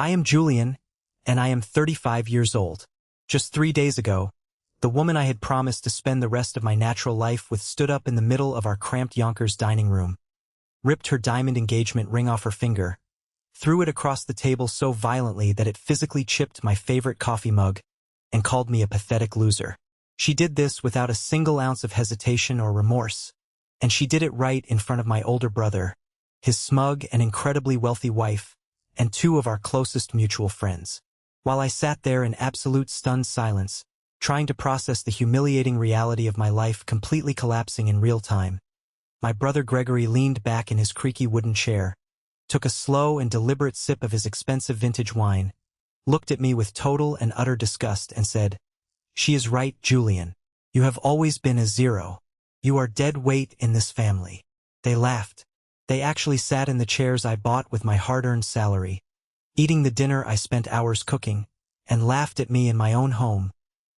I am Julian, and I am 35 years old. Just 3 days ago, the woman I had promised to spend the rest of my natural life with stood up in the middle of our cramped Yonkers dining room, ripped her diamond engagement ring off her finger, threw it across the table so violently that it physically chipped my favorite coffee mug, and called me a pathetic loser. She did this without a single ounce of hesitation or remorse, and she did it right in front of my older brother, his smug and incredibly wealthy wife, and 2 of our closest mutual friends. While I sat there in absolute stunned silence, trying to process the humiliating reality of my life completely collapsing in real time, my brother Gregory leaned back in his creaky wooden chair, took a slow and deliberate sip of his expensive vintage wine, looked at me with total and utter disgust and said, "She is right, Julian. You have always been a zero. You are dead weight in this family." They laughed. They actually sat in the chairs I bought with my hard-earned salary, eating the dinner I spent hours cooking, and laughed at me in my own home,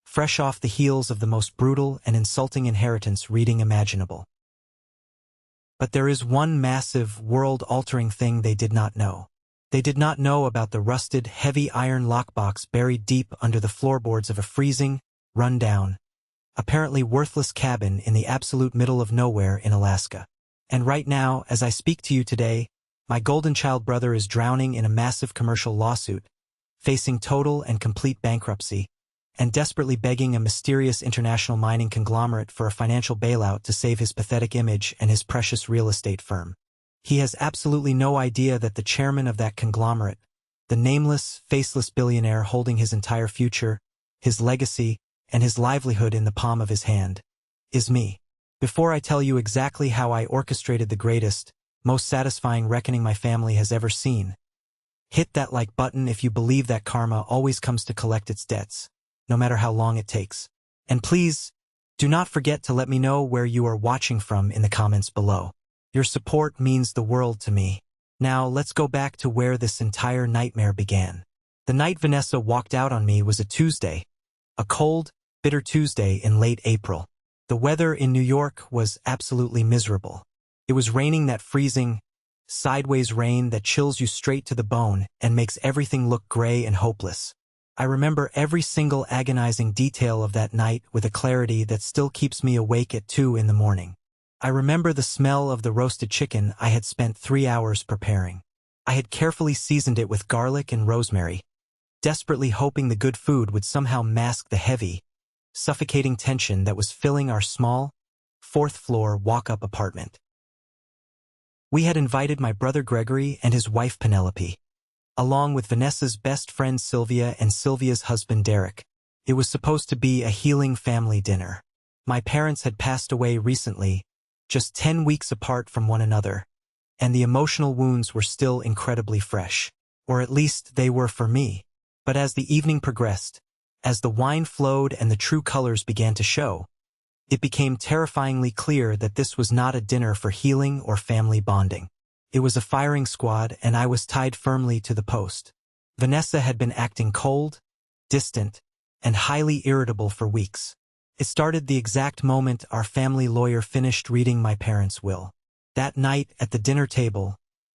fresh off the heels of the most brutal and insulting inheritance reading imaginable. But there is one massive, world-altering thing they did not know. They did not know about the rusted, heavy iron lockbox buried deep under the floorboards of a freezing, run-down, apparently worthless cabin in the absolute middle of nowhere in Alaska. And right now, as I speak to you today, my golden child brother is drowning in a massive commercial lawsuit, facing total and complete bankruptcy, and desperately begging a mysterious international mining conglomerate for a financial bailout to save his pathetic image and his precious real estate firm. He has absolutely no idea that the chairman of that conglomerate, the nameless, faceless billionaire holding his entire future, his legacy, and his livelihood in the palm of his hand, is me. Before I tell you exactly how I orchestrated the greatest, most satisfying reckoning my family has ever seen, hit that like button if you believe that karma always comes to collect its debts, no matter how long it takes. And please, do not forget to let me know where you are watching from in the comments below. Your support means the world to me. Now, let's go back to where this entire nightmare began. The night Vanessa walked out on me was a Tuesday, a cold, bitter Tuesday in late April. The weather in New York was absolutely miserable. It was raining, that freezing, sideways rain that chills you straight to the bone and makes everything look gray and hopeless. I remember every single agonizing detail of that night with a clarity that still keeps me awake at 2 in the morning. I remember the smell of the roasted chicken I had spent 3 hours preparing. I had carefully seasoned it with garlic and rosemary, desperately hoping the good food would somehow mask the heavy, suffocating tension that was filling our small, 4th-floor walk-up apartment. We had invited my brother Gregory and his wife Penelope, along with Vanessa's best friend Sylvia and Sylvia's husband Derek. It was supposed to be a healing family dinner. My parents had passed away recently, just 10 weeks apart from one another, and the emotional wounds were still incredibly fresh. Or at least they were for me. But as the evening progressed, as the wine flowed and the true colors began to show, it became terrifyingly clear that this was not a dinner for healing or family bonding. It was a firing squad, and I was tied firmly to the post. Vanessa had been acting cold, distant, and highly irritable for weeks. It started the exact moment our family lawyer finished reading my parents' will. That night at the dinner table,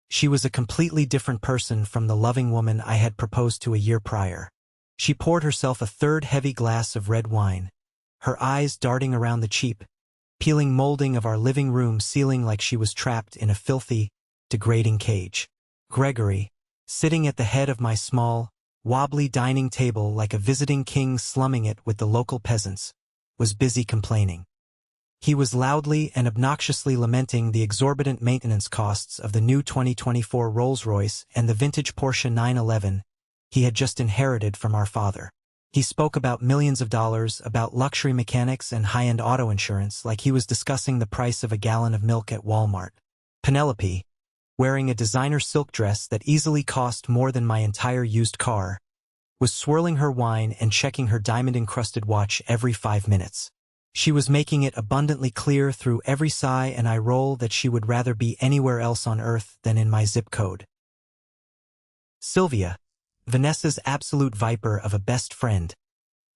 she was a completely different person from the loving woman I had proposed to a year prior. She poured herself a 3rd heavy glass of red wine, her eyes darting around the cheap, peeling molding of our living room ceiling like she was trapped in a filthy, degrading cage. Gregory, sitting at the head of my small, wobbly dining table like a visiting king slumming it with the local peasants, was busy complaining. He was loudly and obnoxiously lamenting the exorbitant maintenance costs of the new 2024 Rolls-Royce and the vintage Porsche 911 he had just inherited from our father. He spoke about millions of dollars, about luxury mechanics and high-end auto insurance like he was discussing the price of a gallon of milk at Walmart. Penelope, wearing a designer silk dress that easily cost more than my entire used car, was swirling her wine and checking her diamond-encrusted watch every 5 minutes. She was making it abundantly clear through every sigh and eye roll that she would rather be anywhere else on earth than in my zip code. Sylvia, Vanessa's absolute viper of a best friend,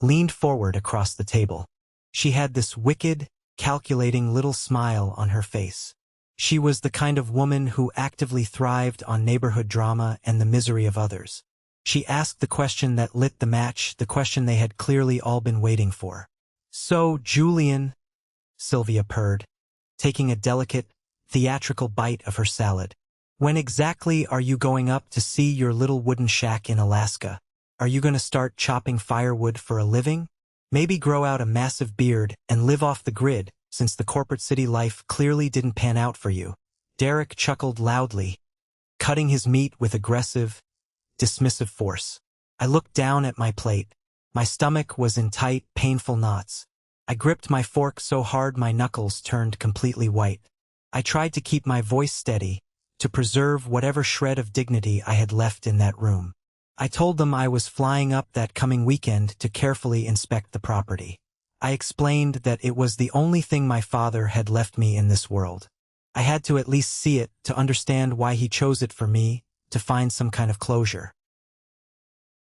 leaned forward across the table. She had this wicked, calculating little smile on her face. She was the kind of woman who actively thrived on neighborhood drama and the misery of others. She asked the question that lit the match, the question they had clearly all been waiting for. "So, Julian," Sylvia purred, taking a delicate, theatrical bite of her salad. "When exactly are you going up to see your little wooden shack in Alaska? Are you going to start chopping firewood for a living? Maybe grow out a massive beard and live off the grid, since the corporate city life clearly didn't pan out for you?" Derek chuckled loudly, cutting his meat with aggressive, dismissive force. I looked down at my plate. My stomach was in tight, painful knots. I gripped my fork so hard my knuckles turned completely white. I tried to keep my voice steady, to preserve whatever shred of dignity I had left in that room. I told them I was flying up that coming weekend to carefully inspect the property. I explained that it was the only thing my father had left me in this world. I had to at least see it to understand why he chose it for me, to find some kind of closure.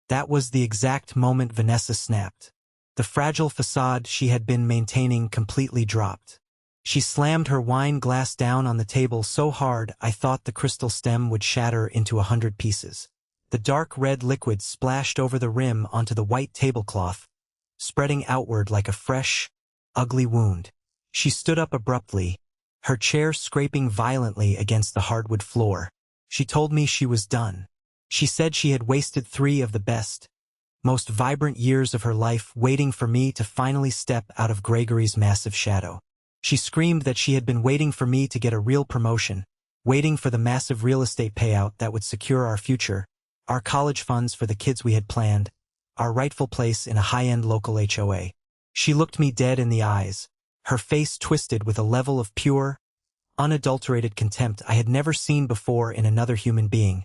That was the exact moment Vanessa snapped. The fragile facade she had been maintaining completely dropped. She slammed her wine glass down on the table so hard I thought the crystal stem would shatter into 100 pieces. The dark red liquid splashed over the rim onto the white tablecloth, spreading outward like a fresh, ugly wound. She stood up abruptly, her chair scraping violently against the hardwood floor. She told me she was done. She said she had wasted 3 of the best, most vibrant years of her life waiting for me to finally step out of Gregory's massive shadow. She screamed that she had been waiting for me to get a real promotion, waiting for the massive real estate payout that would secure our future, our college funds for the kids we had planned, our rightful place in a high-end local HOA. She looked me dead in the eyes, her face twisted with a level of pure, unadulterated contempt I had never seen before in another human being,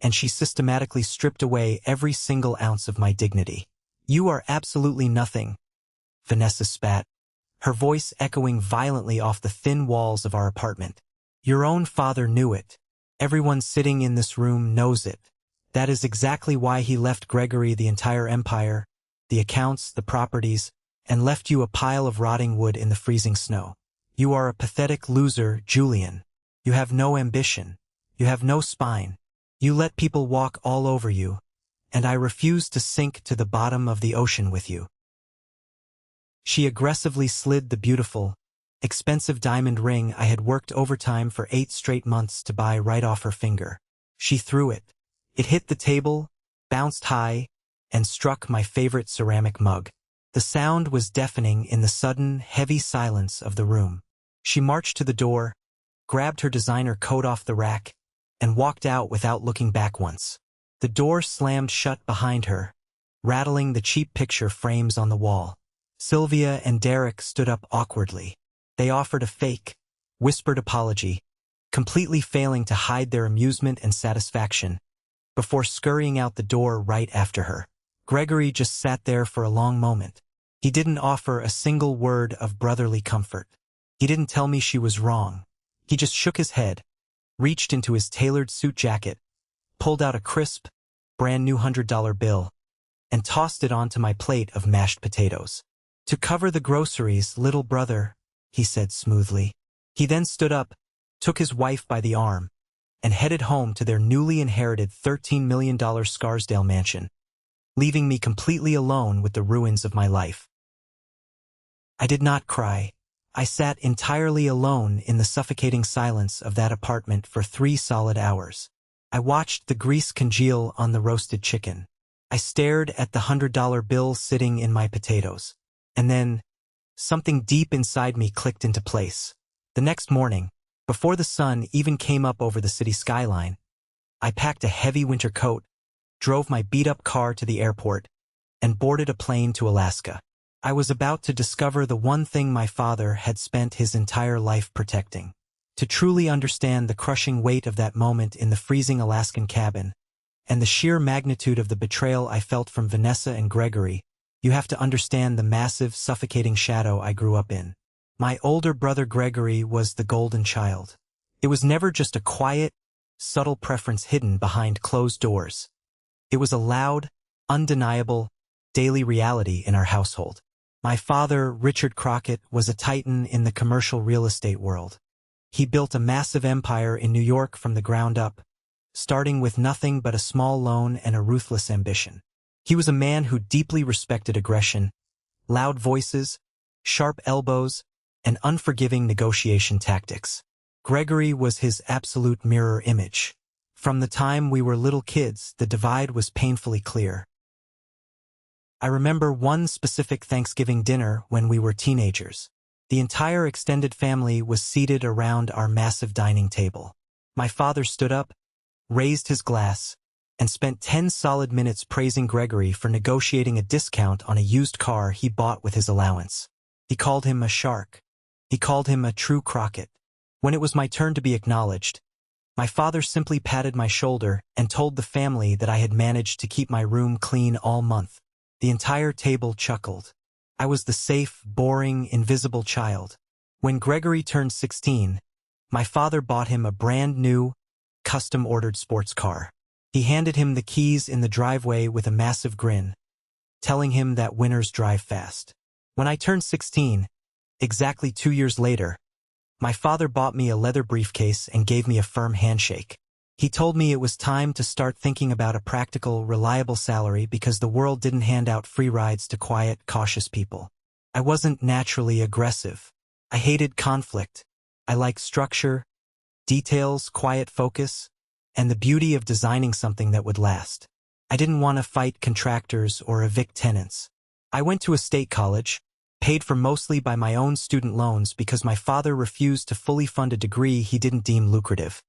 and she systematically stripped away every single ounce of my dignity. "You are absolutely nothing," Vanessa spat, her voice echoing violently off the thin walls of our apartment. "Your own father knew it. Everyone sitting in this room knows it. That is exactly why he left Gregory the entire empire, the accounts, the properties, and left you a pile of rotting wood in the freezing snow. You are a pathetic loser, Julian. You have no ambition. You have no spine. You let people walk all over you, and I refuse to sink to the bottom of the ocean with you." She aggressively slid the beautiful, expensive diamond ring I had worked overtime for 8 straight months to buy right off her finger. She threw it. It hit the table, bounced high, and struck my favorite ceramic mug. The sound was deafening in the sudden, heavy silence of the room. She marched to the door, grabbed her designer coat off the rack, and walked out without looking back once. The door slammed shut behind her, rattling the cheap picture frames on the wall. Sylvia and Derek stood up awkwardly. They offered a fake, whispered apology, completely failing to hide their amusement and satisfaction, before scurrying out the door right after her. Gregory just sat there for a long moment. He didn't offer a single word of brotherly comfort. He didn't tell me she was wrong. He just shook his head, reached into his tailored suit jacket, pulled out a crisp, brand new $100 bill, and tossed it onto my plate of mashed potatoes. "To cover the groceries, little brother," he said smoothly. He then stood up, took his wife by the arm, and headed home to their newly inherited $13 million Scarsdale mansion, leaving me completely alone with the ruins of my life. I did not cry. I sat entirely alone in the suffocating silence of that apartment for 3 solid hours. I watched the grease congeal on the roasted chicken. I stared at the $100 bill sitting in my potatoes. And then, something deep inside me clicked into place. The next morning, before the sun even came up over the city skyline, I packed a heavy winter coat, drove my beat-up car to the airport, and boarded a plane to Alaska. I was about to discover the one thing my father had spent his entire life protecting. To truly understand the crushing weight of that moment in the freezing Alaskan cabin, and the sheer magnitude of the betrayal I felt from Vanessa and Gregory, you have to understand the massive, suffocating shadow I grew up in. My older brother Gregory was the golden child. It was never just a quiet, subtle preference hidden behind closed doors. It was a loud, undeniable, daily reality in our household. My father, Richard Crockett, was a titan in the commercial real estate world. He built a massive empire in New York from the ground up, starting with nothing but a small loan and a ruthless ambition. He was a man who deeply respected aggression, loud voices, sharp elbows, and unforgiving negotiation tactics. Gregory was his absolute mirror image. From the time we were little kids, the divide was painfully clear. I remember one specific Thanksgiving dinner when we were teenagers. The entire extended family was seated around our massive dining table. My father stood up, raised his glass, and spent 10 solid minutes praising Gregory for negotiating a discount on a used car he bought with his allowance. He called him a shark. He called him a true Crockett. When it was my turn to be acknowledged, my father simply patted my shoulder and told the family that I had managed to keep my room clean all month. The entire table chuckled. I was the safe, boring, invisible child. When Gregory turned 16, my father bought him a brand new, custom-ordered sports car. He handed him the keys in the driveway with a massive grin, telling him that winners drive fast. When I turned 16, exactly 2 years later, my father bought me a leather briefcase and gave me a firm handshake. He told me it was time to start thinking about a practical, reliable salary because the world didn't hand out free rides to quiet, cautious people. I wasn't naturally aggressive. I hated conflict. I liked structure, details, quiet focus, and the beauty of designing something that would last. I didn't want to fight contractors or evict tenants. I went to a state college, paid for mostly by my own student loans because my father refused to fully fund a degree he didn't deem lucrative.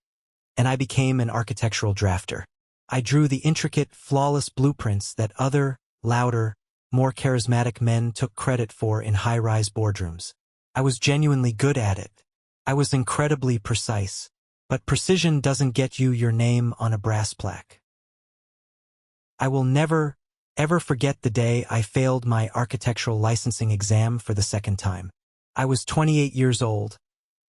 And I became an architectural drafter. I drew the intricate, flawless blueprints that other, louder, more charismatic men took credit for in high-rise boardrooms. I was genuinely good at it. I was incredibly precise. But precision doesn't get you your name on a brass plaque. I will never, ever forget the day I failed my architectural licensing exam for the second time. I was 28 years old,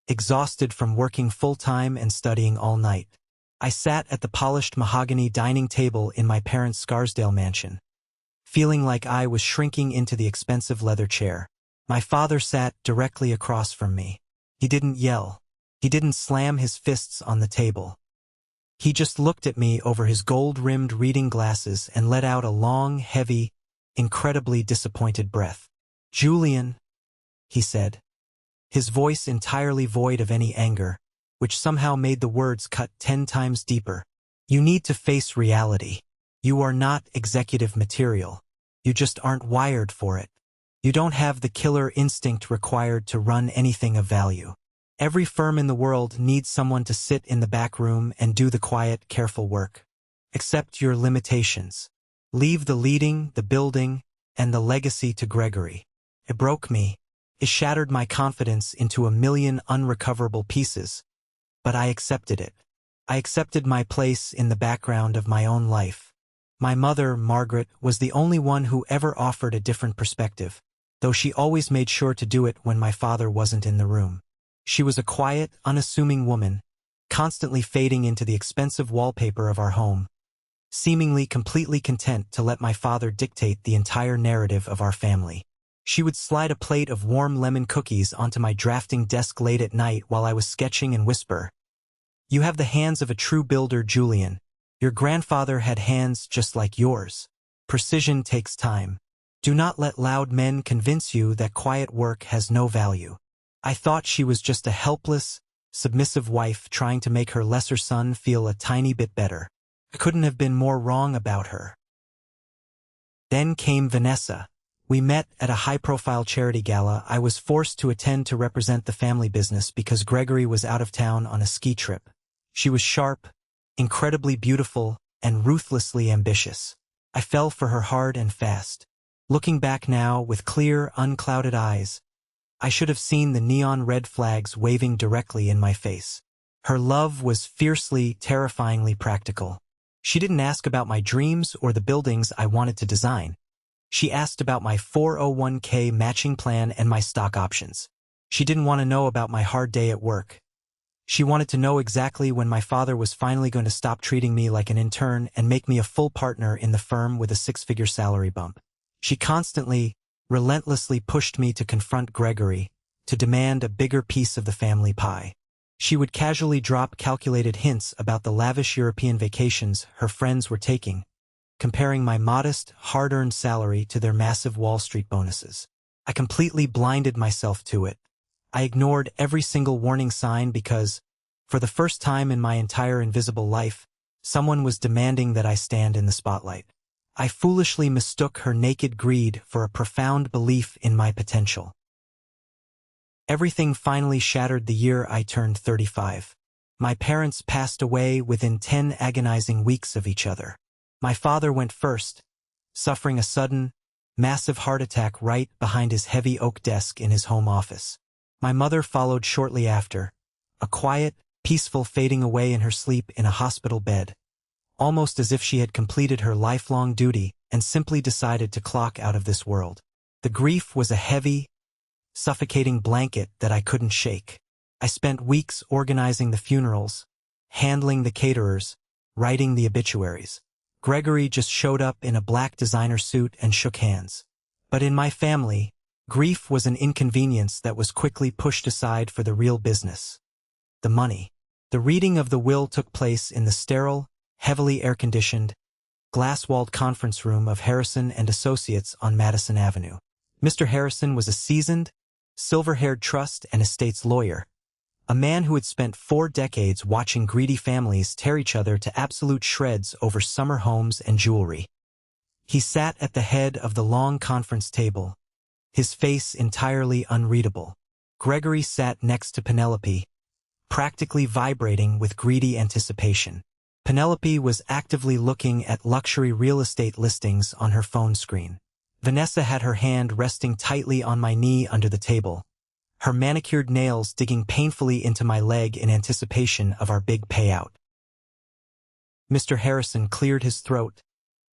exhausted from working full-time and studying all night. I sat at the polished mahogany dining table in my parents' Scarsdale mansion, feeling like I was shrinking into the expensive leather chair. My father sat directly across from me. He didn't yell. He didn't slam his fists on the table. He just looked at me over his gold-rimmed reading glasses and let out a long, heavy, incredibly disappointed breath. "Julian," he said, his voice entirely void of any anger, which somehow made the words cut 10 times deeper. "You need to face reality. You are not executive material. You just aren't wired for it. You don't have the killer instinct required to run anything of value. Every firm in the world needs someone to sit in the back room and do the quiet, careful work. Accept your limitations. Leave the leading, the building, and the legacy to Gregory." It broke me. It shattered my confidence into a million unrecoverable pieces. But I accepted it. I accepted my place in the background of my own life. My mother, Margaret, was the only one who ever offered a different perspective, though she always made sure to do it when my father wasn't in the room. She was a quiet, unassuming woman, constantly fading into the expensive wallpaper of our home, seemingly completely content to let my father dictate the entire narrative of our family. She would slide a plate of warm lemon cookies onto my drafting desk late at night while I was sketching and whisper, "You have the hands of a true builder, Julian. Your grandfather had hands just like yours. Precision takes time. Do not let loud men convince you that quiet work has no value." I thought she was just a helpless, submissive wife trying to make her lesser son feel a tiny bit better. I couldn't have been more wrong about her. Then came Vanessa. We met at a high-profile charity gala I was forced to attend to represent the family business because Gregory was out of town on a ski trip. She was sharp, incredibly beautiful, and ruthlessly ambitious. I fell for her hard and fast. Looking back now with clear, unclouded eyes, I should have seen the neon red flags waving directly in my face. Her love was fiercely, terrifyingly practical. She didn't ask about my dreams or the buildings I wanted to design. She asked about my 401k matching plan and my stock options. She didn't want to know about my hard day at work. She wanted to know exactly when my father was finally going to stop treating me like an intern and make me a full partner in the firm with a 6-figure salary bump. She constantly, relentlessly pushed me to confront Gregory, to demand a bigger piece of the family pie. She would casually drop calculated hints about the lavish European vacations her friends were taking, comparing my modest, hard-earned salary to their massive Wall Street bonuses. I completely blinded myself to it. I ignored every single warning sign because, for the first time in my entire invisible life, someone was demanding that I stand in the spotlight. I foolishly mistook her naked greed for a profound belief in my potential. Everything finally shattered the year I turned 35. My parents passed away within 10 agonizing weeks of each other. My father went first, suffering a sudden, massive heart attack right behind his heavy oak desk in his home office. My mother followed shortly after, a quiet, peaceful fading away in her sleep in a hospital bed, almost as if she had completed her lifelong duty and simply decided to clock out of this world. The grief was a heavy, suffocating blanket that I couldn't shake. I spent weeks organizing the funerals, handling the caterers, writing the obituaries. Gregory just showed up in a black designer suit and shook hands. But in my family, grief was an inconvenience that was quickly pushed aside for the real business: the money. The reading of the will took place in the sterile, heavily air-conditioned, glass-walled conference room of Harrison and Associates on Madison Avenue. Mr. Harrison was a seasoned, silver-haired trust and estates lawyer, a man who had spent 4 decades watching greedy families tear each other to absolute shreds over summer homes and jewelry. He sat at the head of the long conference table, his face entirely unreadable. Gregory sat next to Penelope, practically vibrating with greedy anticipation. Penelope was actively looking at luxury real estate listings on her phone screen. Vanessa had her hand resting tightly on my knee under the table, her manicured nails digging painfully into my leg in anticipation of our big payout. Mr. Harrison cleared his throat,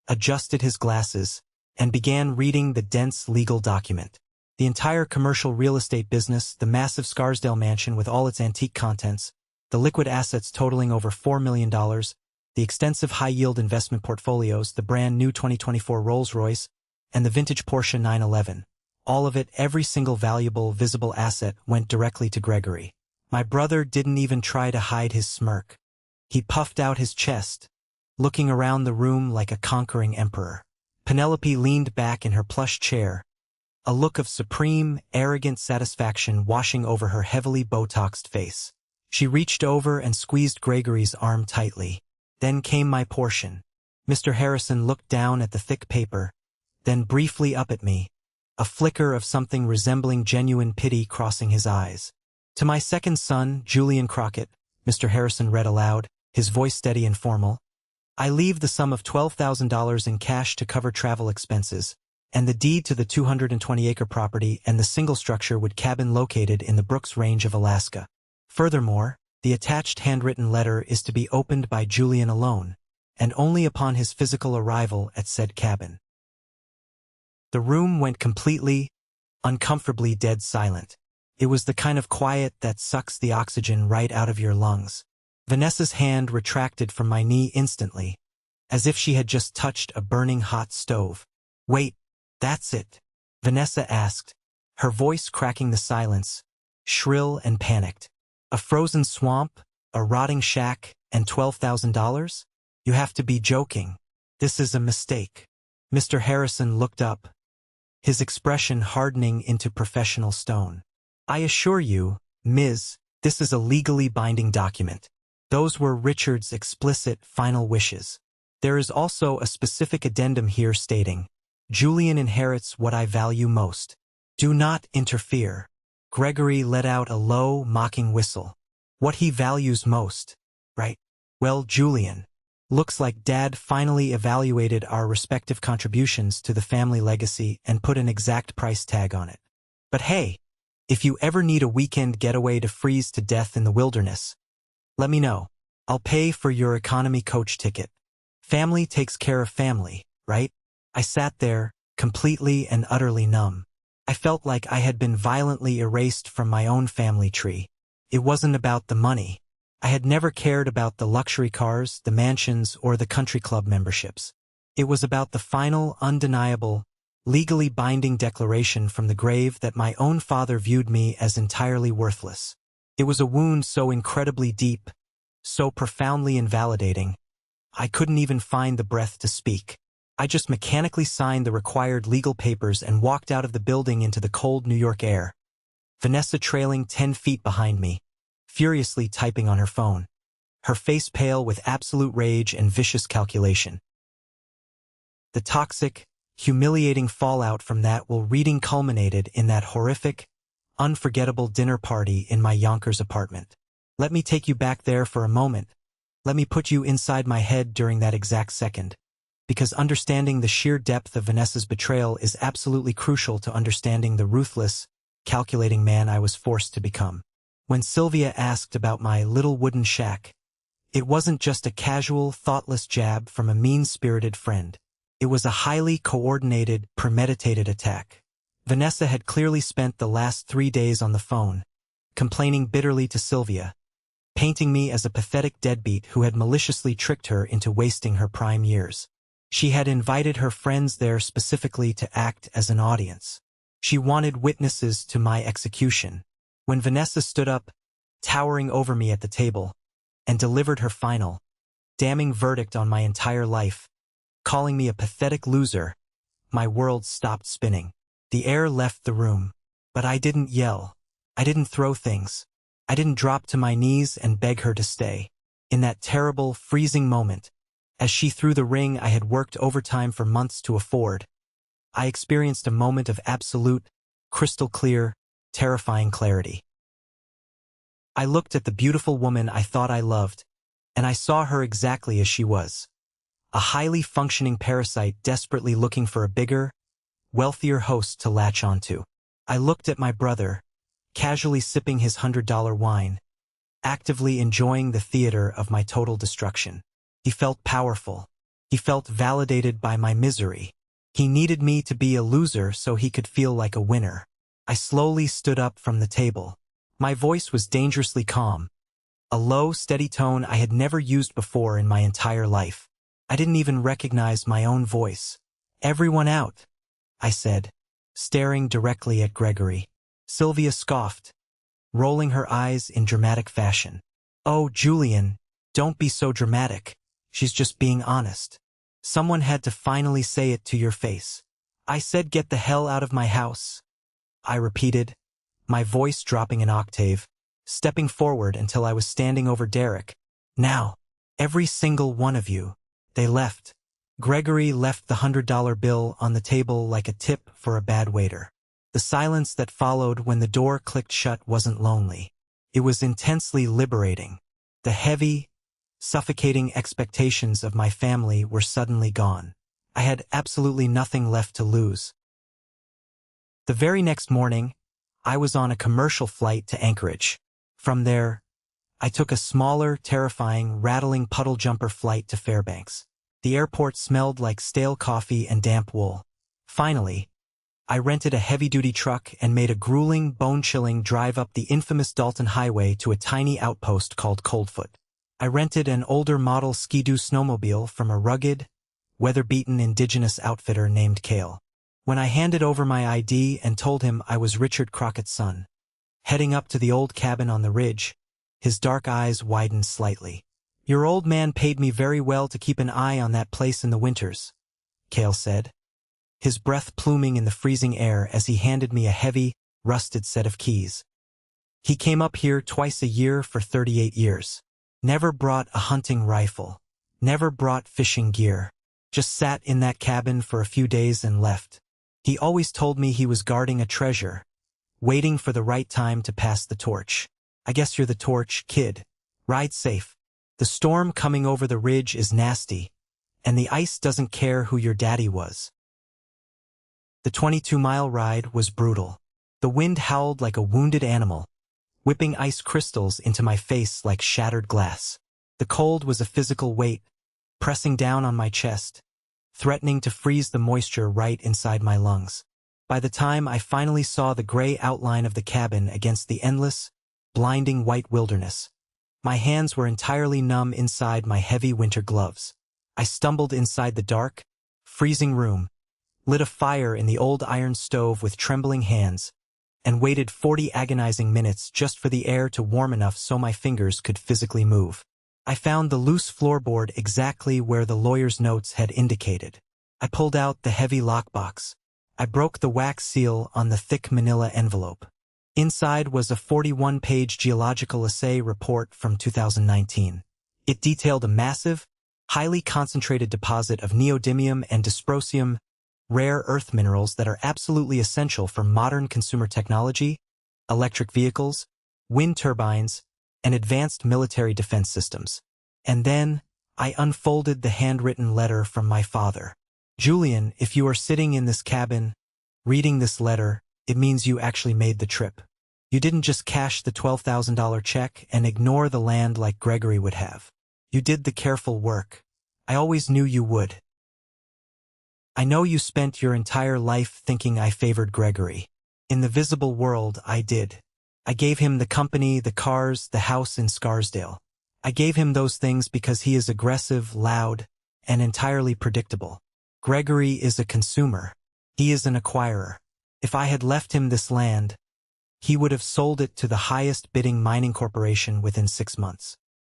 adjusted his glasses, and began reading the dense legal document. The entire commercial real estate business, the massive Scarsdale mansion with all its antique contents, the liquid assets totaling over $4 million, the extensive high-yield investment portfolios, the brand-new 2024 Rolls-Royce, and the vintage Porsche 911. All of it, every single valuable, visible asset, went directly to Gregory. My brother didn't even try to hide his smirk. He puffed out his chest, looking around the room like a conquering emperor. Penelope leaned back in her plush chair, a look of supreme, arrogant satisfaction washing over her heavily Botoxed face. She reached over and squeezed Gregory's arm tightly. Then came my portion. Mr. Harrison looked down at the thick paper, then briefly up at me, a flicker of something resembling genuine pity crossing his eyes. To my second son, Julian Crockett, Mr. Harrison read aloud, his voice steady and formal, I leave the sum of $12,000 in cash to cover travel expenses, and the deed to the 220-acre property and the single structure wood cabin located in the Brooks Range of Alaska. Furthermore, the attached handwritten letter is to be opened by Julian alone, and only upon his physical arrival at said cabin. The room went completely, uncomfortably dead silent. It was the kind of quiet that sucks the oxygen right out of your lungs. Vanessa's hand retracted from my knee instantly, as if she had just touched a burning hot stove. Wait, that's it? Vanessa asked, her voice cracking the silence, shrill and panicked. A frozen swamp, a rotting shack, and $12,000? You have to be joking. This is a mistake. Mr. Harrison looked up, his expression hardening into professional stone. I assure you, Ms., this is a legally binding document. Those were Richard's explicit final wishes. There is also a specific addendum here stating, Julian inherits what I value most. Do not interfere. Gregory let out a low, mocking whistle. What he values most, right? Well, Julian. Looks like Dad finally evaluated our respective contributions to the family legacy and put an exact price tag on it. But hey, if you ever need a weekend getaway to freeze to death in the wilderness, let me know. I'll pay for your economy coach ticket. Family takes care of family, right? I sat there, completely and utterly numb. I felt like I had been violently erased from my own family tree. It wasn't about the money. I had never cared about the luxury cars, the mansions, or the country club memberships. It was about the final, undeniable, legally binding declaration from the grave that my own father viewed me as entirely worthless. It was a wound so incredibly deep, so profoundly invalidating, I couldn't even find the breath to speak. I just mechanically signed the required legal papers and walked out of the building into the cold New York air, Vanessa trailing 10 feet behind me, furiously typing on her phone, her face pale with absolute rage and vicious calculation. The toxic, humiliating fallout from that reading culminated in that horrific, unforgettable dinner party in my Yonkers apartment. Let me take you back there for a moment. Let me put you inside my head during that exact second. Because understanding the sheer depth of Vanessa's betrayal is absolutely crucial to understanding the ruthless, calculating man I was forced to become. When Sylvia asked about my little wooden shack, it wasn't just a casual, thoughtless jab from a mean-spirited friend. It was a highly coordinated, premeditated attack. Vanessa had clearly spent the last 3 days on the phone, complaining bitterly to Sylvia, painting me as a pathetic deadbeat who had maliciously tricked her into wasting her prime years. She had invited her friends there specifically to act as an audience. She wanted witnesses to my execution. When Vanessa stood up, towering over me at the table, and delivered her final, damning verdict on my entire life, calling me a pathetic loser, my world stopped spinning. The air left the room, but I didn't yell. I didn't throw things. I didn't drop to my knees and beg her to stay. In that terrible, freezing moment, as she threw the ring I had worked overtime for months to afford, I experienced a moment of absolute, crystal clear, terrifying clarity. I looked at the beautiful woman I thought I loved, and I saw her exactly as she was. A highly functioning parasite desperately looking for a bigger, wealthier host to latch onto. I looked at my brother, casually sipping his $100 wine, actively enjoying the theater of my total destruction. He felt powerful. He felt validated by my misery. He needed me to be a loser so he could feel like a winner. I slowly stood up from the table. My voice was dangerously calm, a low, steady tone I had never used before in my entire life. I didn't even recognize my own voice. "Everyone out," I said, staring directly at Gregory. Sylvia scoffed, rolling her eyes in dramatic fashion. "Oh, Julian, don't be so dramatic. She's just being honest. Someone had to finally say it to your face." "I said get the hell out of my house," I repeated, my voice dropping an octave, stepping forward until I was standing over Derek. "Now, every single one of you." They left. Gregory left the $100 bill on the table like a tip for a bad waiter. The silence that followed when the door clicked shut wasn't lonely. It was intensely liberating. The heavy, suffocating expectations of my family were suddenly gone. I had absolutely nothing left to lose. The very next morning, I was on a commercial flight to Anchorage. From there, I took a smaller, terrifying, rattling puddle jumper flight to Fairbanks. The airport smelled like stale coffee and damp wool. Finally, I rented a heavy-duty truck and made a grueling, bone-chilling drive up the infamous Dalton Highway to a tiny outpost called Coldfoot. I rented an older model Ski-Doo snowmobile from a rugged, weather-beaten indigenous outfitter named Cale. When I handed over my ID and told him I was Richard Crockett's son, heading up to the old cabin on the ridge, his dark eyes widened slightly. "Your old man paid me very well to keep an eye on that place in the winters," Cale said, his breath pluming in the freezing air as he handed me a heavy, rusted set of keys. "He came up here twice a year for 38 years. Never brought a hunting rifle. Never brought fishing gear. Just sat in that cabin for a few days and left. He always told me he was guarding a treasure, waiting for the right time to pass the torch. I guess you're the torch, kid. Ride safe. The storm coming over the ridge is nasty, and the ice doesn't care who your daddy was." The 22-mile ride was brutal. The wind howled like a wounded animal, whipping ice crystals into my face like shattered glass. The cold was a physical weight, pressing down on my chest, threatening to freeze the moisture right inside my lungs. By the time I finally saw the gray outline of the cabin against the endless, blinding white wilderness, my hands were entirely numb inside my heavy winter gloves. I stumbled inside the dark, freezing room, lit a fire in the old iron stove with trembling hands, and waited 40 agonizing minutes just for the air to warm enough so my fingers could physically move. I found the loose floorboard exactly where the lawyer's notes had indicated. I pulled out the heavy lockbox. I broke the wax seal on the thick manila envelope. Inside was a 41-page geological assay report from 2019. It detailed a massive, highly concentrated deposit of neodymium and dysprosium, rare earth minerals that are absolutely essential for modern consumer technology, electric vehicles, wind turbines, and advanced military defense systems. And then, I unfolded the handwritten letter from my father. Julian, if you are sitting in this cabin, reading this letter, it means you actually made the trip. You didn't just cash the $12,000 check and ignore the land like Gregory would have. You did the careful work. I always knew you would. I know you spent your entire life thinking I favored Gregory. In the visible world, I did. I gave him the company, the cars, the house in Scarsdale. I gave him those things because he is aggressive, loud, and entirely predictable. Gregory is a consumer. He is an acquirer. If I had left him this land, he would have sold it to the highest bidding mining corporation within 6 months.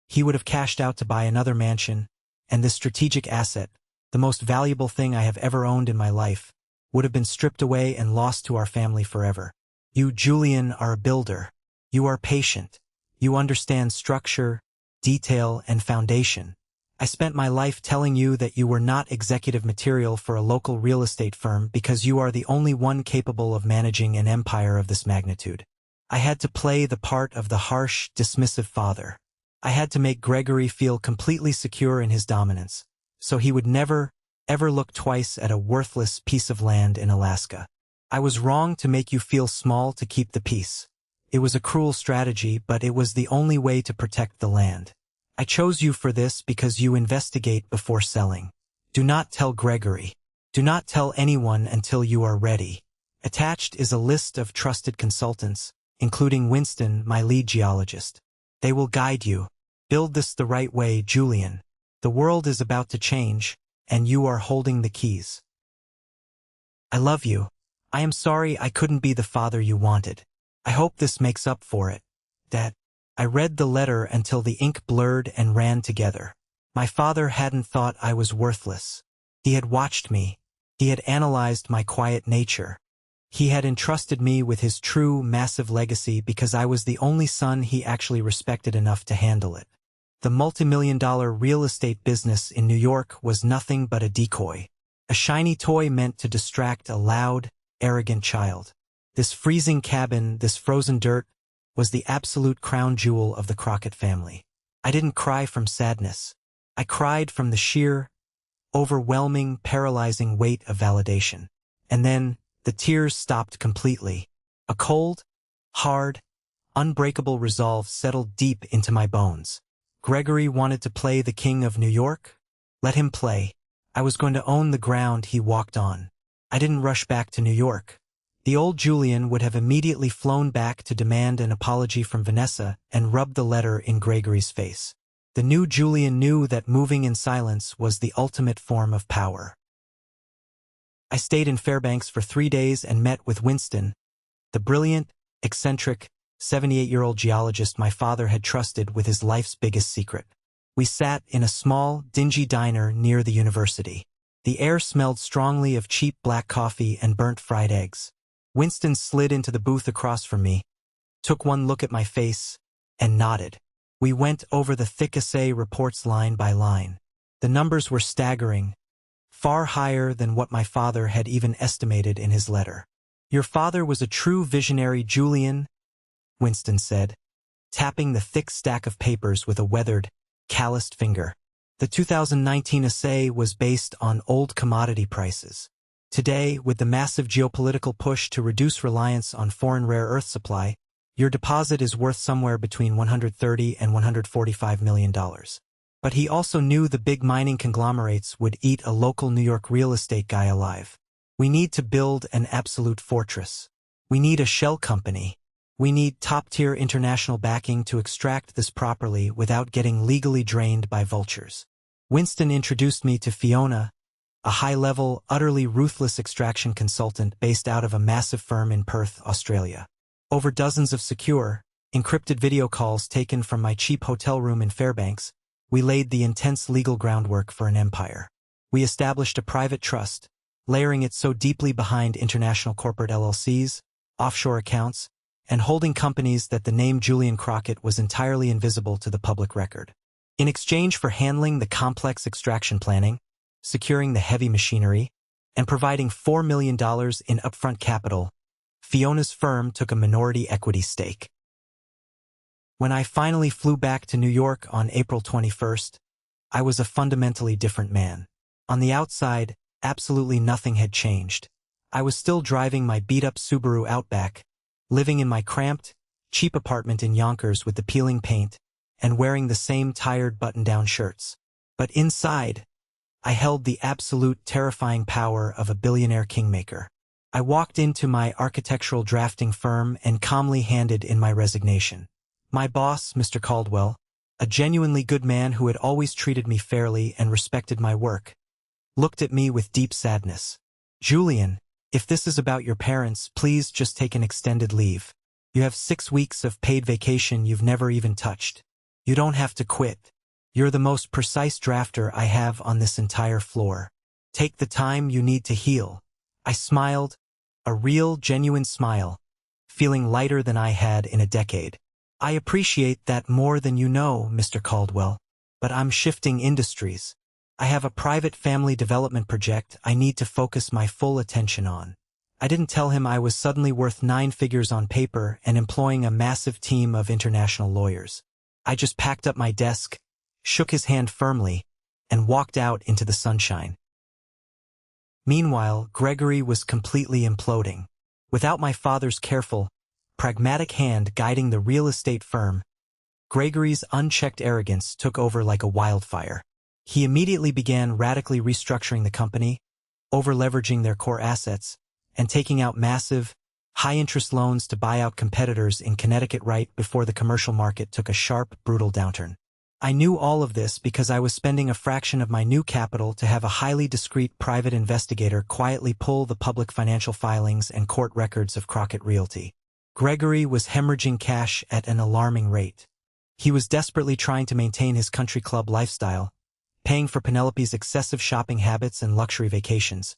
He would have cashed out to buy another mansion, and this strategic asset, the most valuable thing I have ever owned in my life, would have been stripped away and lost to our family forever. You, Julian, are a builder. You are patient. You understand structure, detail, and foundation. I spent my life telling you that you were not executive material for a local real estate firm because you are the only one capable of managing an empire of this magnitude. I had to play the part of the harsh, dismissive father. I had to make Gregory feel completely secure in his dominance, so he would never, ever look twice at a worthless piece of land in Alaska. I was wrong to make you feel small to keep the peace. It was a cruel strategy, but it was the only way to protect the land. I chose you for this because you investigate before selling. Do not tell Gregory. Do not tell anyone until you are ready. Attached is a list of trusted consultants, including Winston, my lead geologist. They will guide you. Build this the right way, Julian. The world is about to change, and you are holding the keys. I love you. I am sorry I couldn't be the father you wanted. I hope this makes up for it. Dad. I read the letter until the ink blurred and ran together. My father hadn't thought I was worthless. He had watched me. He had analyzed my quiet nature. He had entrusted me with his true, massive legacy because I was the only son he actually respected enough to handle it. The multi-million-dollar real estate business in New York was nothing but a decoy. A shiny toy meant to distract a loud, arrogant child. This freezing cabin, this frozen dirt, was the absolute crown jewel of the Crockett family. I didn't cry from sadness. I cried from the sheer, overwhelming, paralyzing weight of validation. And then, the tears stopped completely. A cold, hard, unbreakable resolve settled deep into my bones. Gregory wanted to play the king of New York? Let him play. I was going to own the ground he walked on. I didn't rush back to New York. The old Julian would have immediately flown back to demand an apology from Vanessa and rubbed the letter in Gregory's face. The new Julian knew that moving in silence was the ultimate form of power. I stayed in Fairbanks for 3 days and met with Winston, the brilliant, eccentric, 78-year-old geologist my father had trusted with his life's biggest secret. We sat in a small, dingy diner near the university. The air smelled strongly of cheap black coffee and burnt fried eggs. Winston slid into the booth across from me, took one look at my face, and nodded. We went over the thick assay reports line by line. The numbers were staggering, far higher than what my father had even estimated in his letter. Your father was a true visionary, Julian, Winston said, tapping the thick stack of papers with a weathered, calloused finger. The 2019 assay was based on old commodity prices. Today, with the massive geopolitical push to reduce reliance on foreign rare earth supply, your deposit is worth somewhere between $130 and $145 million. But he also knew the big mining conglomerates would eat a local New York real estate guy alive. We need to build an absolute fortress. We need a shell company. We need top-tier international backing to extract this properly without getting legally drained by vultures. Winston introduced me to Fiona, a high-level, utterly ruthless extraction consultant based out of a massive firm in Perth, Australia. Over dozens of secure, encrypted video calls taken from my cheap hotel room in Fairbanks, we laid the intense legal groundwork for an empire. We established a private trust, layering it so deeply behind international corporate LLCs, offshore accounts, and holding companies that the name Julian Crockett was entirely invisible to the public record. In exchange for handling the complex extraction planning, securing the heavy machinery, and providing $4 million in upfront capital, Fiona's firm took a minority equity stake. When I finally flew back to New York on April 21st, I was a fundamentally different man. On the outside, absolutely nothing had changed. I was still driving my beat-up Subaru Outback, living in my cramped, cheap apartment in Yonkers with the peeling paint, and wearing the same tired button-down shirts. But inside, I held the absolute terrifying power of a billionaire kingmaker. I walked into my architectural drafting firm and calmly handed in my resignation. My boss, Mr. Caldwell, a genuinely good man who had always treated me fairly and respected my work, looked at me with deep sadness. "Julian, if this is about your parents, please just take an extended leave. You have 6 weeks of paid vacation you've never even touched. You don't have to quit. You're the most precise drafter I have on this entire floor. Take the time you need to heal." I smiled, a real, genuine smile, feeling lighter than I had in a decade. "I appreciate that more than you know, Mr. Caldwell, but I'm shifting industries. I have a private family development project I need to focus my full attention on." I didn't tell him I was suddenly worth 9 figures on paper and employing a massive team of international lawyers. I just packed up my desk, shook his hand firmly, and walked out into the sunshine. Meanwhile, Gregory was completely imploding. Without my father's careful, pragmatic hand guiding the real estate firm, Gregory's unchecked arrogance took over like a wildfire. He immediately began radically restructuring the company, over-leveraging their core assets, and taking out massive, high-interest loans to buy out competitors in Connecticut right before the commercial market took a sharp, brutal downturn. I knew all of this because I was spending a fraction of my new capital to have a highly discreet private investigator quietly pull the public financial filings and court records of Crockett Realty. Gregory was hemorrhaging cash at an alarming rate. He was desperately trying to maintain his country club lifestyle, paying for Penelope's excessive shopping habits and luxury vacations,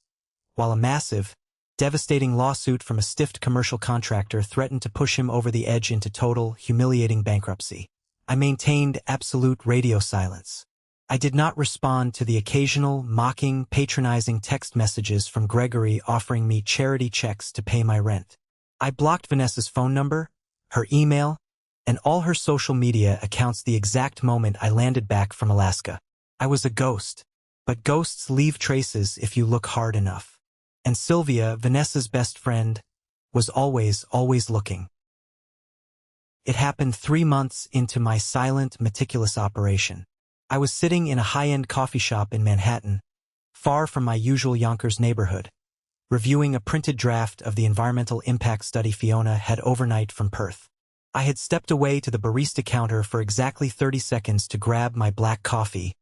while a massive, devastating lawsuit from a stiffed commercial contractor threatened to push him over the edge into total, humiliating bankruptcy. I maintained absolute radio silence. I did not respond to the occasional, mocking, patronizing text messages from Gregory offering me charity checks to pay my rent. I blocked Vanessa's phone number, her email, and all her social media accounts the exact moment I landed back from Alaska. I was a ghost, but ghosts leave traces if you look hard enough. And Sylvia, Vanessa's best friend, was always looking. It happened 3 months into my silent, meticulous operation. I was sitting in a high-end coffee shop in Manhattan, far from my usual Yonkers neighborhood, reviewing a printed draft of the environmental impact study Fiona had overnight from Perth. I had stepped away to the barista counter for exactly 30 seconds to grab my black coffee,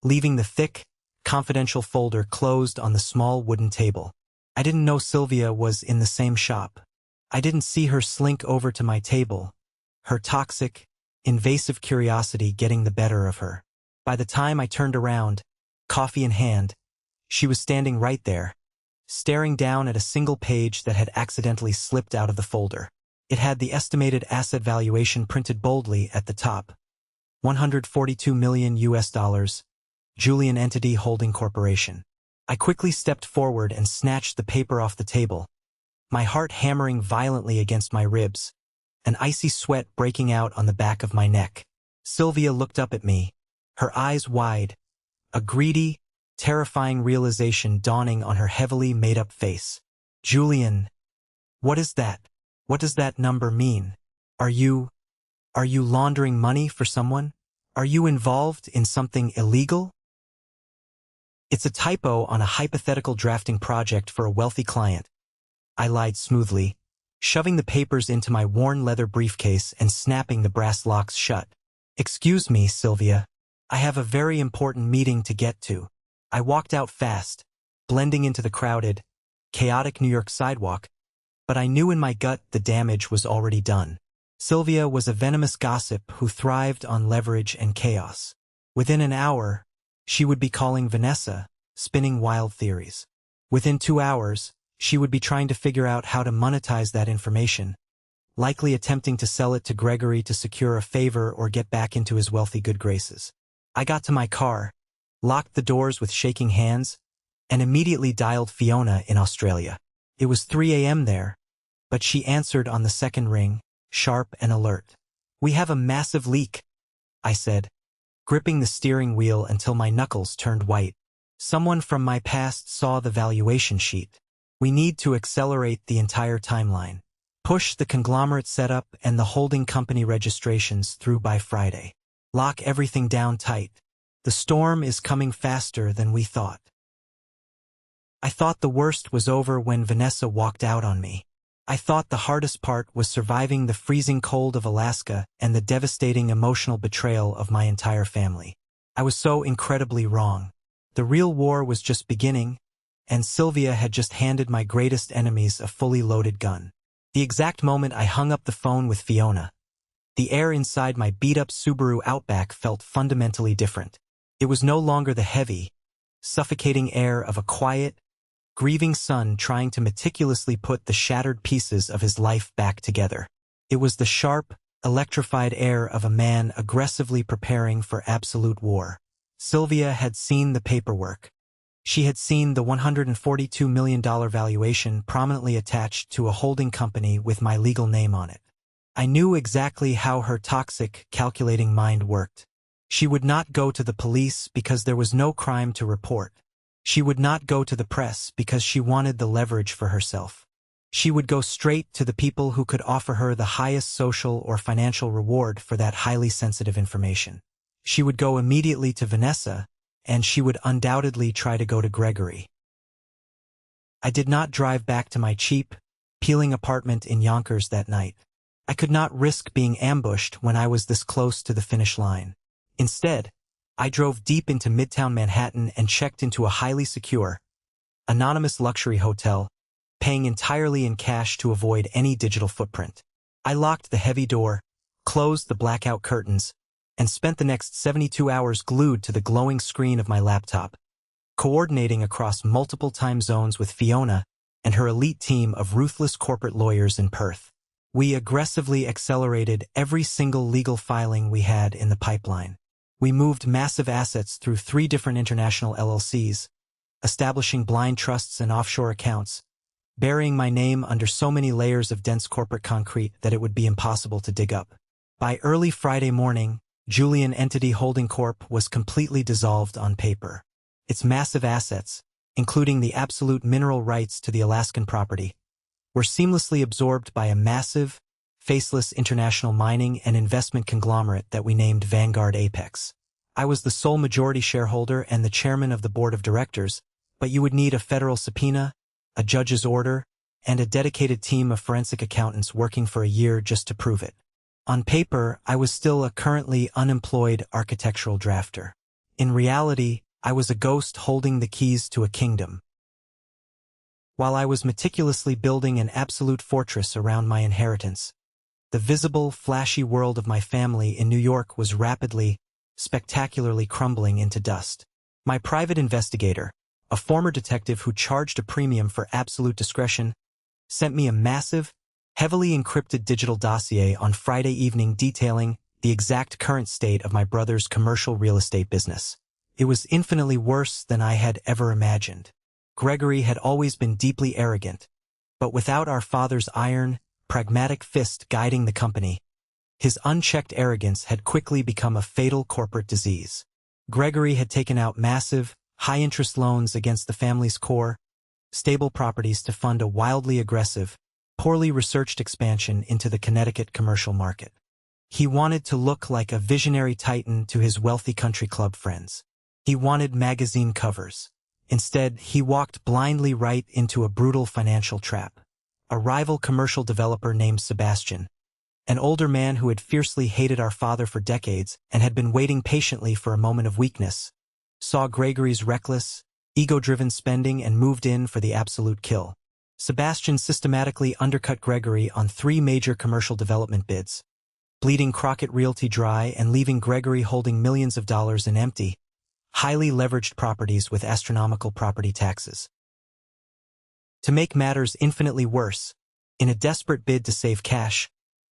leaving the thick, confidential folder closed on the small wooden table. I didn't know Sylvia was in the same shop. I didn't see her slink over to my table, her toxic, invasive curiosity getting the better of her. By the time I turned around, coffee in hand, she was standing right there, staring down at a single page that had accidentally slipped out of the folder. It had the estimated asset valuation printed boldly at the top. $142 million US, Julian Entity Holding Corporation. I quickly stepped forward and snatched the paper off the table, my heart hammering violently against my ribs, an icy sweat breaking out on the back of my neck. Sylvia looked up at me, her eyes wide, a greedy, terrifying realization dawning on her heavily made-up face. "Julian, what is that? What does that number mean? Are you laundering money for someone? Are you involved in something illegal?" "It's a typo on a hypothetical drafting project for a wealthy client," I lied smoothly, shoving the papers into my worn leather briefcase and snapping the brass locks shut. "Excuse me, Sylvia. I have a very important meeting to get to." I walked out fast, blending into the crowded, chaotic New York sidewalk, but I knew in my gut the damage was already done. Sylvia was a venomous gossip who thrived on leverage and chaos. Within an hour, she would be calling Vanessa, spinning wild theories. Within 2 hours, she would be trying to figure out how to monetize that information, likely attempting to sell it to Gregory to secure a favor or get back into his wealthy good graces. I got to my car, locked the doors with shaking hands, and immediately dialed Fiona in Australia. It was 3 a.m. there, but she answered on the second ring, sharp and alert. "We have a massive leak," I said, gripping the steering wheel until my knuckles turned white. "Someone from my past saw the valuation sheet. We need to accelerate the entire timeline. Push the conglomerate setup and the holding company registrations through by Friday. Lock everything down tight. The storm is coming faster than we thought." I thought the worst was over when Vanessa walked out on me. I thought the hardest part was surviving the freezing cold of Alaska and the devastating emotional betrayal of my entire family. I was so incredibly wrong. The real war was just beginning, and Sylvia had just handed my greatest enemies a fully loaded gun. The exact moment I hung up the phone with Fiona, the air inside my beat-up Subaru Outback felt fundamentally different. It was no longer the heavy, suffocating air of a quiet, grieving son trying to meticulously put the shattered pieces of his life back together. It was the sharp, electrified air of a man aggressively preparing for absolute war. Sylvia had seen the paperwork. She had seen the $142 million valuation prominently attached to a holding company with my legal name on it. I knew exactly how her toxic, calculating mind worked. She would not go to the police because there was no crime to report. She would not go to the press because she wanted the leverage for herself. She would go straight to the people who could offer her the highest social or financial reward for that highly sensitive information. She would go immediately to Vanessa, and she would undoubtedly try to go to Gregory. I did not drive back to my cheap, peeling apartment in Yonkers that night. I could not risk being ambushed when I was this close to the finish line. Instead, I drove deep into Midtown Manhattan and checked into a highly secure, anonymous luxury hotel, paying entirely in cash to avoid any digital footprint. I locked the heavy door, closed the blackout curtains, and spent the next 72 hours glued to the glowing screen of my laptop, coordinating across multiple time zones with Fiona and her elite team of ruthless corporate lawyers in Perth. We aggressively accelerated every single legal filing we had in the pipeline. We moved massive assets through 3 different international LLCs, establishing blind trusts and offshore accounts, burying my name under so many layers of dense corporate concrete that it would be impossible to dig up. By early Friday morning, Julian Entity Holding Corp. was completely dissolved on paper. Its massive assets, including the absolute mineral rights to the Alaskan property, were seamlessly absorbed by a massive, faceless international mining and investment conglomerate that we named Vanguard Apex. I was the sole majority shareholder and the chairman of the board of directors, but you would need a federal subpoena, a judge's order, and a dedicated team of forensic accountants working for a year just to prove it. On paper, I was still a currently unemployed architectural drafter. In reality, I was a ghost holding the keys to a kingdom. While I was meticulously building an absolute fortress around my inheritance, the visible, flashy world of my family in New York was rapidly, spectacularly crumbling into dust. My private investigator, a former detective who charged a premium for absolute discretion, sent me a massive, heavily encrypted digital dossier on Friday evening detailing the exact current state of my brother's commercial real estate business. It was infinitely worse than I had ever imagined. Gregory had always been deeply arrogant, but without our father's iron, pragmatic fist guiding the company, his unchecked arrogance had quickly become a fatal corporate disease. Gregory had taken out massive, high-interest loans against the family's core, stable properties to fund a wildly aggressive, poorly researched expansion into the Connecticut commercial market. He wanted to look like a visionary titan to his wealthy country club friends. He wanted magazine covers. Instead, he walked blindly right into a brutal financial trap. A rival commercial developer named Sebastian, an older man who had fiercely hated our father for decades and had been waiting patiently for a moment of weakness, saw Gregory's reckless, ego-driven spending and moved in for the absolute kill. Sebastian systematically undercut Gregory on 3 major commercial development bids, bleeding Crockett Realty dry and leaving Gregory holding millions of dollars in empty, highly leveraged properties with astronomical property taxes. To make matters infinitely worse, in a desperate bid to save cash,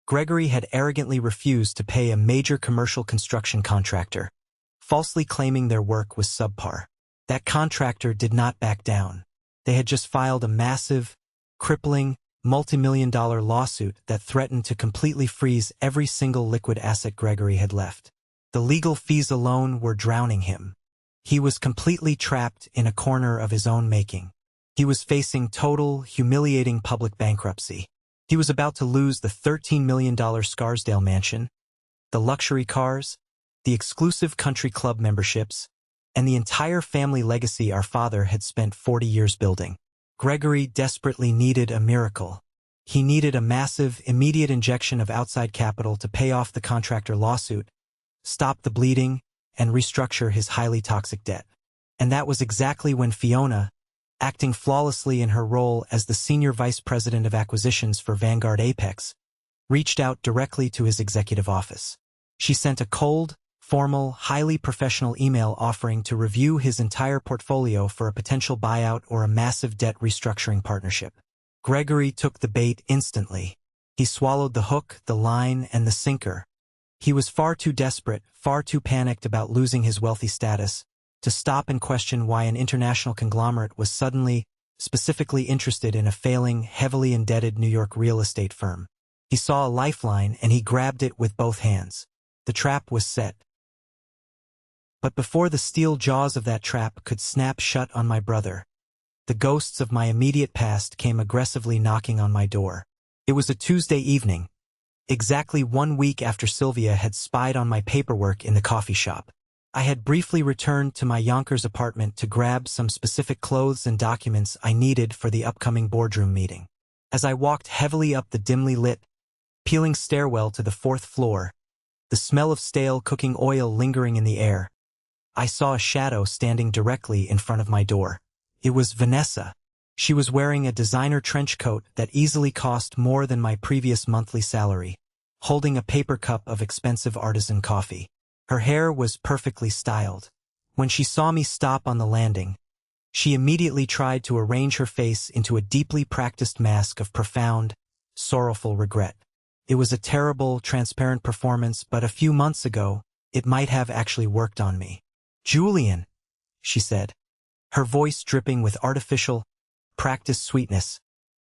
Gregory had arrogantly refused to pay a major commercial construction contractor, falsely claiming their work was subpar. That contractor did not back down. They had just filed a massive, crippling, multi-million-dollar lawsuit that threatened to completely freeze every single liquid asset Gregory had left. The legal fees alone were drowning him. He was completely trapped in a corner of his own making. He was facing total, humiliating public bankruptcy. He was about to lose the $13 million Scarsdale mansion, the luxury cars, the exclusive country club memberships, and the entire family legacy our father had spent 40 years building. Gregory desperately needed a miracle. He needed a massive, immediate injection of outside capital to pay off the contractor lawsuit, stop the bleeding, and restructure his highly toxic debt. And that was exactly when Fiona, acting flawlessly in her role as the Senior Vice President of Acquisitions for Vanguard Apex, reached out directly to his executive office. She sent a cold, formal, highly professional email offering to review his entire portfolio for a potential buyout or a massive debt restructuring partnership. Gregory took the bait instantly. He swallowed the hook, the line, and the sinker. He was far too desperate, far too panicked about losing his wealthy status, to stop and question why an international conglomerate was suddenly, specifically interested in a failing, heavily indebted New York real estate firm. He saw a lifeline and he grabbed it with both hands. The trap was set. But before the steel jaws of that trap could snap shut on my brother, the ghosts of my immediate past came aggressively knocking on my door. It was a Tuesday evening, exactly 1 week after Sylvia had spied on my paperwork in the coffee shop. I had briefly returned to my Yonkers apartment to grab some specific clothes and documents I needed for the upcoming boardroom meeting. As I walked heavily up the dimly lit, peeling stairwell to the 4th floor, the smell of stale cooking oil lingering in the air, I saw a shadow standing directly in front of my door. It was Vanessa. She was wearing a designer trench coat that easily cost more than my previous monthly salary, holding a paper cup of expensive artisan coffee. Her hair was perfectly styled. When she saw me stop on the landing, she immediately tried to arrange her face into a deeply practiced mask of profound, sorrowful regret. It was a terrible, transparent performance, but a few months ago, it might have actually worked on me. "Julian," she said, her voice dripping with artificial, practiced sweetness,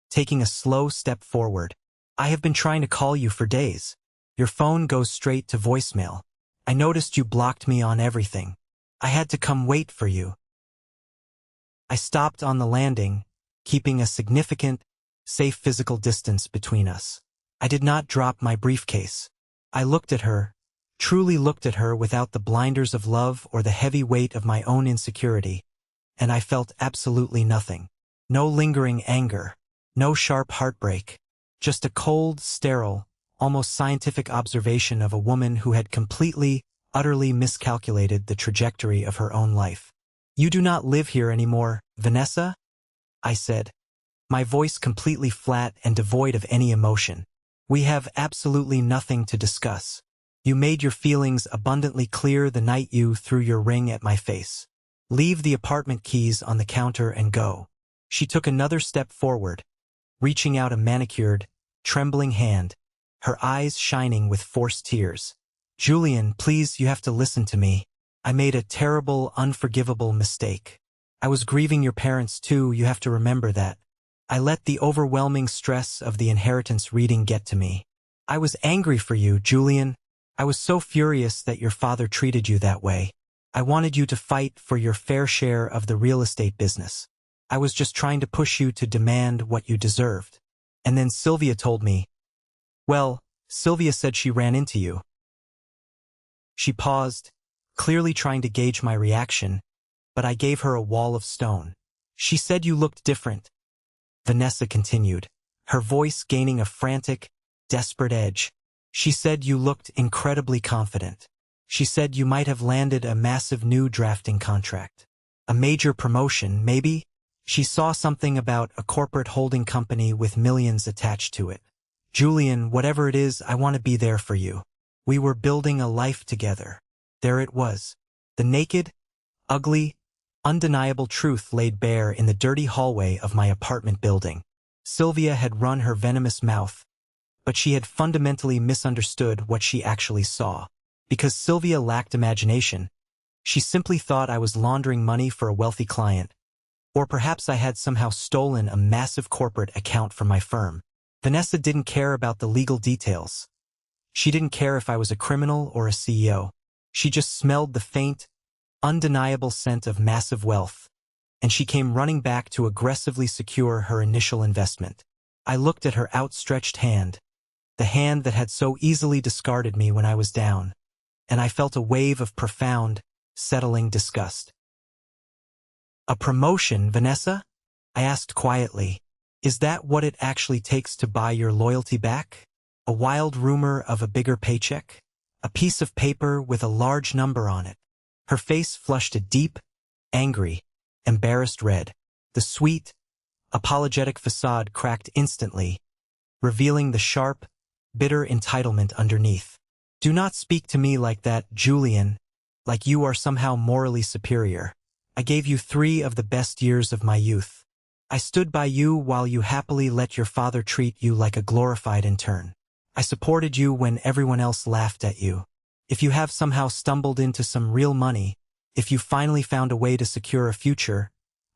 taking a slow step forward. "I have been trying to call you for days. Your phone goes straight to voicemail. I noticed you blocked me on everything. I had to come wait for you." I stopped on the landing, keeping a significant, safe physical distance between us. I did not drop my briefcase. I looked at her, truly looked at her without the blinders of love or the heavy weight of my own insecurity, and I felt absolutely nothing. No lingering anger, no sharp heartbreak, just a cold, sterile, almost scientific observation of a woman who had completely, utterly miscalculated the trajectory of her own life. "You do not live here anymore, Vanessa?" I said, my voice completely flat and devoid of any emotion. "We have absolutely nothing to discuss. You made your feelings abundantly clear the night you threw your ring at my face. Leave the apartment keys on the counter and go." She took another step forward, reaching out a manicured, trembling hand, her eyes shining with forced tears. "Julian, please, you have to listen to me. I made a terrible, unforgivable mistake. I was grieving your parents too, you have to remember that. I let the overwhelming stress of the inheritance reading get to me. I was angry for you, Julian. I was so furious that your father treated you that way. I wanted you to fight for your fair share of the real estate business. I was just trying to push you to demand what you deserved. And then Sylvia told me, well, Sylvia said she ran into you." She paused, clearly trying to gauge my reaction, but I gave her a wall of stone. "She said you looked different," Vanessa continued, her voice gaining a frantic, desperate edge. "She said you looked incredibly confident. She said you might have landed a massive new drafting contract. A major promotion, maybe? She saw something about a corporate holding company with millions attached to it. Julian, whatever it is, I want to be there for you. We were building a life together. There it was. The naked, ugly, undeniable truth laid bare in the dirty hallway of my apartment building. Sylvia had run her venomous mouth, but she had fundamentally misunderstood what she actually saw. Because Sylvia lacked imagination, she simply thought I was laundering money for a wealthy client, or perhaps I had somehow stolen a massive corporate account from my firm. Vanessa didn't care about the legal details. She didn't care if I was a criminal or a CEO. She just smelled the faint, undeniable scent of massive wealth, and she came running back to aggressively secure her initial investment. I looked at her outstretched hand, the hand that had so easily discarded me when I was down, and I felt a wave of profound, settling disgust. A promotion, Vanessa? I asked quietly. Is that what it actually takes to buy your loyalty back? A wild rumor of a bigger paycheck? A piece of paper with a large number on it? Her face flushed a deep, angry, embarrassed red. The sweet, apologetic facade cracked instantly, revealing the sharp, bitter entitlement underneath. Do not speak to me like that, Julian, like you are somehow morally superior. I gave you 3 of the best years of my youth. I stood by you while you happily let your father treat you like a glorified intern. I supported you when everyone else laughed at you. If you have somehow stumbled into some real money, if you finally found a way to secure a future,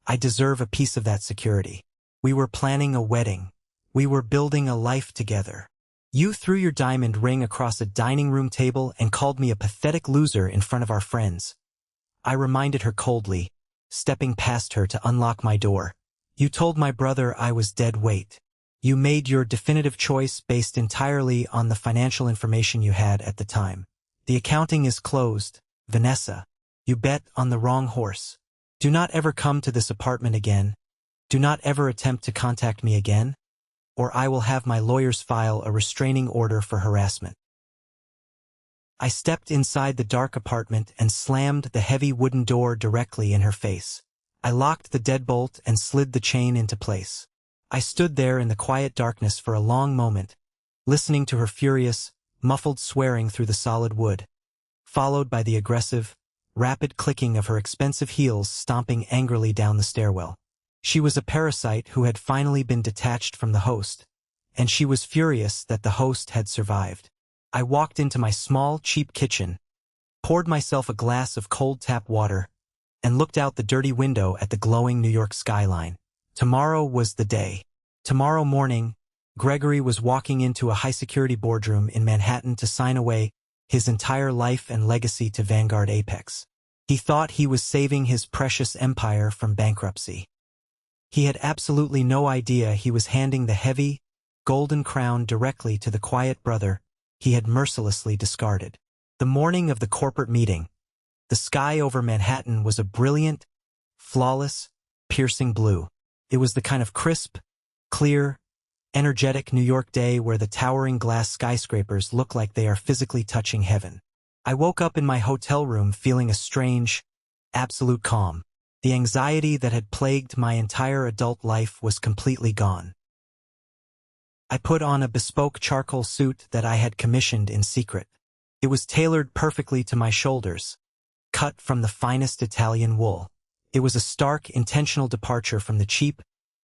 I deserve a piece of that security. We were planning a wedding. We were building a life together. You threw your diamond ring across a dining room table and called me a pathetic loser in front of our friends. I reminded her coldly, stepping past her to unlock my door. You told my brother I was dead weight. You made your definitive choice based entirely on the financial information you had at the time. The accounting is closed, Vanessa. You bet on the wrong horse. Do not ever come to this apartment again. Do not ever attempt to contact me again, or I will have my lawyers file a restraining order for harassment. I stepped inside the dark apartment and slammed the heavy wooden door directly in her face. I locked the deadbolt and slid the chain into place. I stood there in the quiet darkness for a long moment, listening to her furious, muffled swearing through the solid wood, followed by the aggressive, rapid clicking of her expensive heels stomping angrily down the stairwell. She was a parasite who had finally been detached from the host, and she was furious that the host had survived. I walked into my small, cheap kitchen, poured myself a glass of cold tap water, and looked out the dirty window at the glowing New York skyline. Tomorrow was the day. Tomorrow morning, Gregory was walking into a high-security boardroom in Manhattan to sign away his entire life and legacy to Vanguard Apex. He thought he was saving his precious empire from bankruptcy. He had absolutely no idea he was handing the heavy, golden crown directly to the quiet brother he had mercilessly discarded. The morning of the corporate meeting, the sky over Manhattan was a brilliant, flawless, piercing blue. It was the kind of crisp, clear, energetic New York day where the towering glass skyscrapers look like they are physically touching heaven. I woke up in my hotel room feeling a strange, absolute calm. The anxiety that had plagued my entire adult life was completely gone. I put on a bespoke charcoal suit that I had commissioned in secret. It was tailored perfectly to my shoulders, cut from the finest Italian wool. It was a stark, intentional departure from the cheap,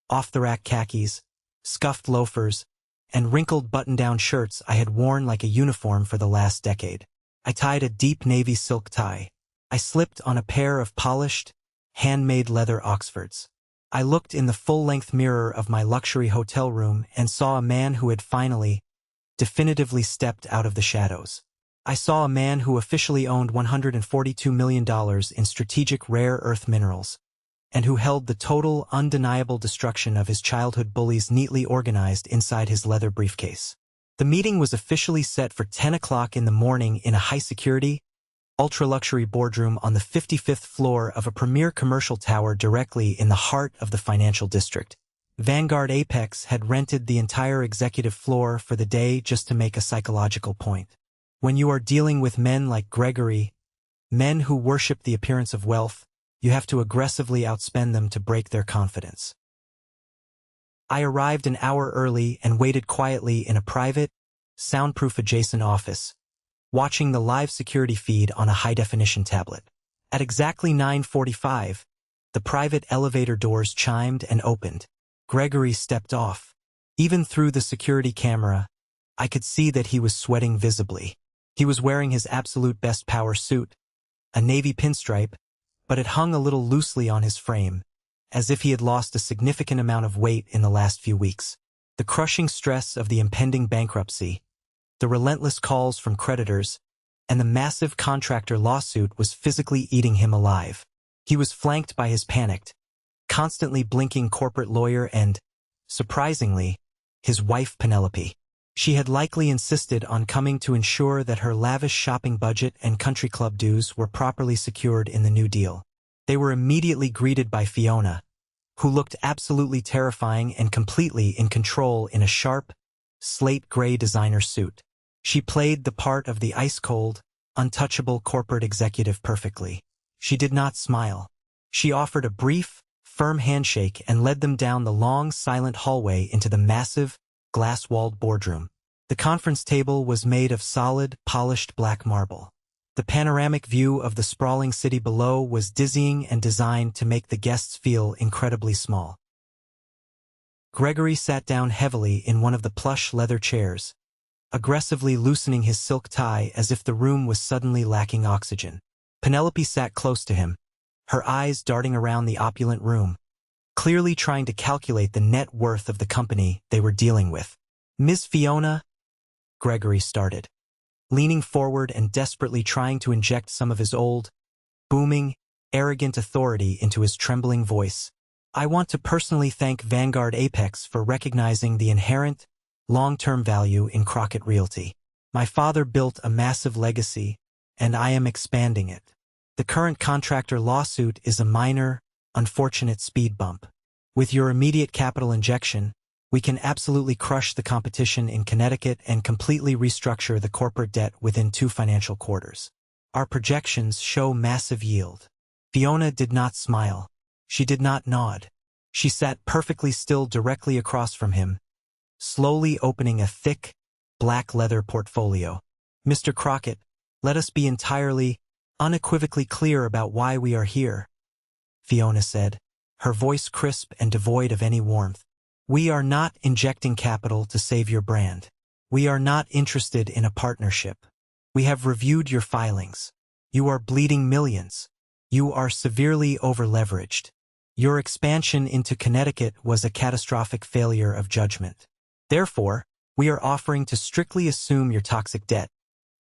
off-the-rack khakis, scuffed loafers, and wrinkled button-down shirts I had worn like a uniform for the last decade. I tied a deep navy silk tie. I slipped on a pair of polished, handmade leather Oxfords. I looked in the full-length mirror of my luxury hotel room and saw a man who had finally, definitively stepped out of the shadows. I saw a man who officially owned $142 million in strategic rare earth minerals, and who held the total, undeniable destruction of his childhood bullies neatly organized inside his leather briefcase. The meeting was officially set for 10 o'clock in the morning in a high-security, ultra-luxury boardroom on the 55th floor of a premier commercial tower directly in the heart of the financial district. Vanguard Apex had rented the entire executive floor for the day just to make a psychological point. When you are dealing with men like Gregory, men who worship the appearance of wealth, you have to aggressively outspend them to break their confidence. I arrived an hour early and waited quietly in a private, soundproof adjacent office, watching the live security feed on a high-definition tablet. At exactly 9:45, the private elevator doors chimed and opened. Gregory stepped off. Even through the security camera, I could see that he was sweating visibly. He was wearing his absolute best power suit, a navy pinstripe, but it hung a little loosely on his frame, as if he had lost a significant amount of weight in the last few weeks. The crushing stress of the impending bankruptcy, the relentless calls from creditors, and the massive contractor lawsuit was physically eating him alive. He was flanked by his panicked, constantly blinking corporate lawyer and, surprisingly, his wife Penelope. She had likely insisted on coming to ensure that her lavish shopping budget and country club dues were properly secured in the new deal. They were immediately greeted by Fiona, who looked absolutely terrifying and completely in control in a sharp, slate-gray designer suit. She played the part of the ice-cold, untouchable corporate executive perfectly. She did not smile. She offered a brief, firm handshake and led them down the long, silent hallway into the massive, glass-walled boardroom. The conference table was made of solid, polished black marble. The panoramic view of the sprawling city below was dizzying and designed to make the guests feel incredibly small. Gregory sat down heavily in one of the plush leather chairs, aggressively loosening his silk tie as if the room was suddenly lacking oxygen. Penelope sat close to him, her eyes darting around the opulent room, clearly trying to calculate the net worth of the company they were dealing with. "Ms. Fiona," Gregory started, leaning forward and desperately trying to inject some of his old, booming, arrogant authority into his trembling voice. "I want to personally thank Vanguard Apex for recognizing the inherent, long-term value in Crockett Realty. My father built a massive legacy, and I am expanding it. The current contractor lawsuit is a minor, unfortunate speed bump. With your immediate capital injection, we can absolutely crush the competition in Connecticut and completely restructure the corporate debt within 2 financial quarters. Our projections show massive yield." Fiona did not smile. She did not nod. She sat perfectly still directly across from him, slowly opening a thick, black leather portfolio. "Mr. Crockett, let us be entirely, unequivocally clear about why we are here," Fiona said, her voice crisp and devoid of any warmth. "We are not injecting capital to save your brand. We are not interested in a partnership. We have reviewed your filings. You are bleeding millions. You are severely over-leveraged. Your expansion into Connecticut was a catastrophic failure of judgment. Therefore, we are offering to strictly assume your toxic debt,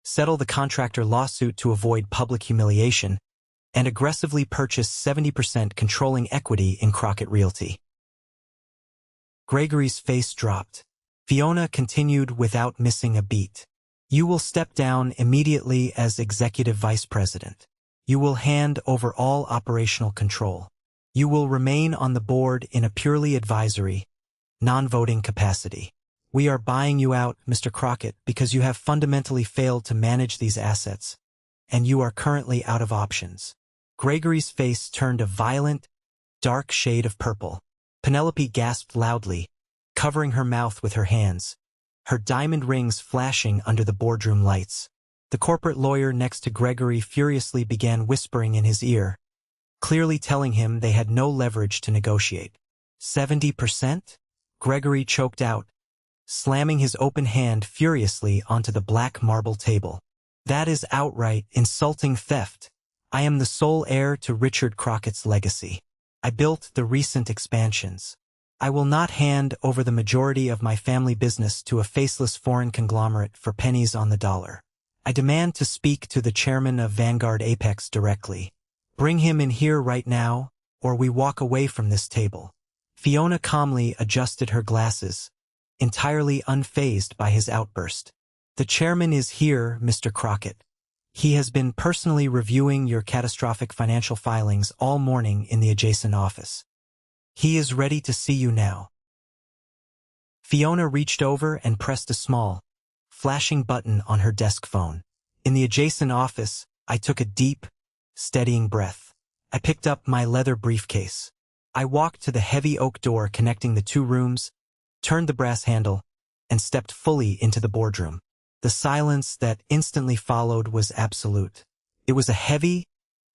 settle the contractor lawsuit to avoid public humiliation, and aggressively purchase 70% controlling equity in Crockett Realty." Gregory's face dropped. Fiona continued without missing a beat. "You will step down immediately as executive vice president. You will hand over all operational control. You will remain on the board in a purely advisory, non-voting capacity. We are buying you out, Mr. Crockett, because you have fundamentally failed to manage these assets, and you are currently out of options." Gregory's face turned a violent, dark shade of purple. Penelope gasped loudly, covering her mouth with her hands, her diamond rings flashing under the boardroom lights. The corporate lawyer next to Gregory furiously began whispering in his ear, clearly telling him they had no leverage to negotiate. 70%? Gregory choked out, slamming his open hand furiously onto the black marble table. "That is outright, insulting theft. I am the sole heir to Richard Crockett's legacy. I built the recent expansions. I will not hand over the majority of my family business to a faceless foreign conglomerate for pennies on the dollar. I demand to speak to the chairman of Vanguard Apex directly. Bring him in here right now, or we walk away from this table." Fiona calmly adjusted her glasses, entirely unfazed by his outburst. "The chairman is here, Mr. Crockett. He has been personally reviewing your catastrophic financial filings all morning in the adjacent office. He is ready to see you now." Fiona reached over and pressed a small, flashing button on her desk phone. In the adjacent office, I took a deep, steadying breath. I picked up my leather briefcase. I walked to the heavy oak door connecting the two rooms, turned the brass handle, and stepped fully into the boardroom. The silence that instantly followed was absolute. It was a heavy,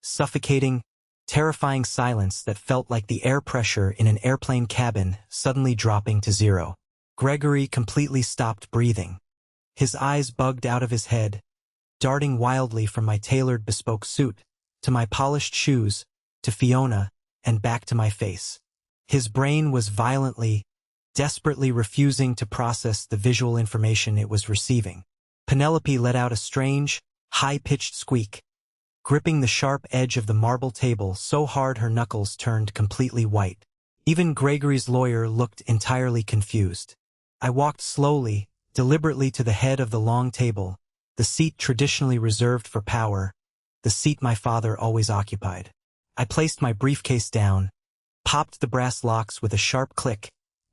suffocating, terrifying silence that felt like the air pressure in an airplane cabin suddenly dropping to zero. Gregory completely stopped breathing. His eyes bugged out of his head, darting wildly from my tailored bespoke suit, to my polished shoes, to Fiona, and back to my face. His brain was violently, desperately refusing to process the visual information it was receiving. Penelope let out a strange, high-pitched squeak, gripping the sharp edge of the marble table so hard her knuckles turned completely white. Even Gregory's lawyer looked entirely confused. I walked slowly, deliberately to the head of the long table, the seat traditionally reserved for power, the seat my father always occupied. I placed my briefcase down, popped the brass locks with a sharp click,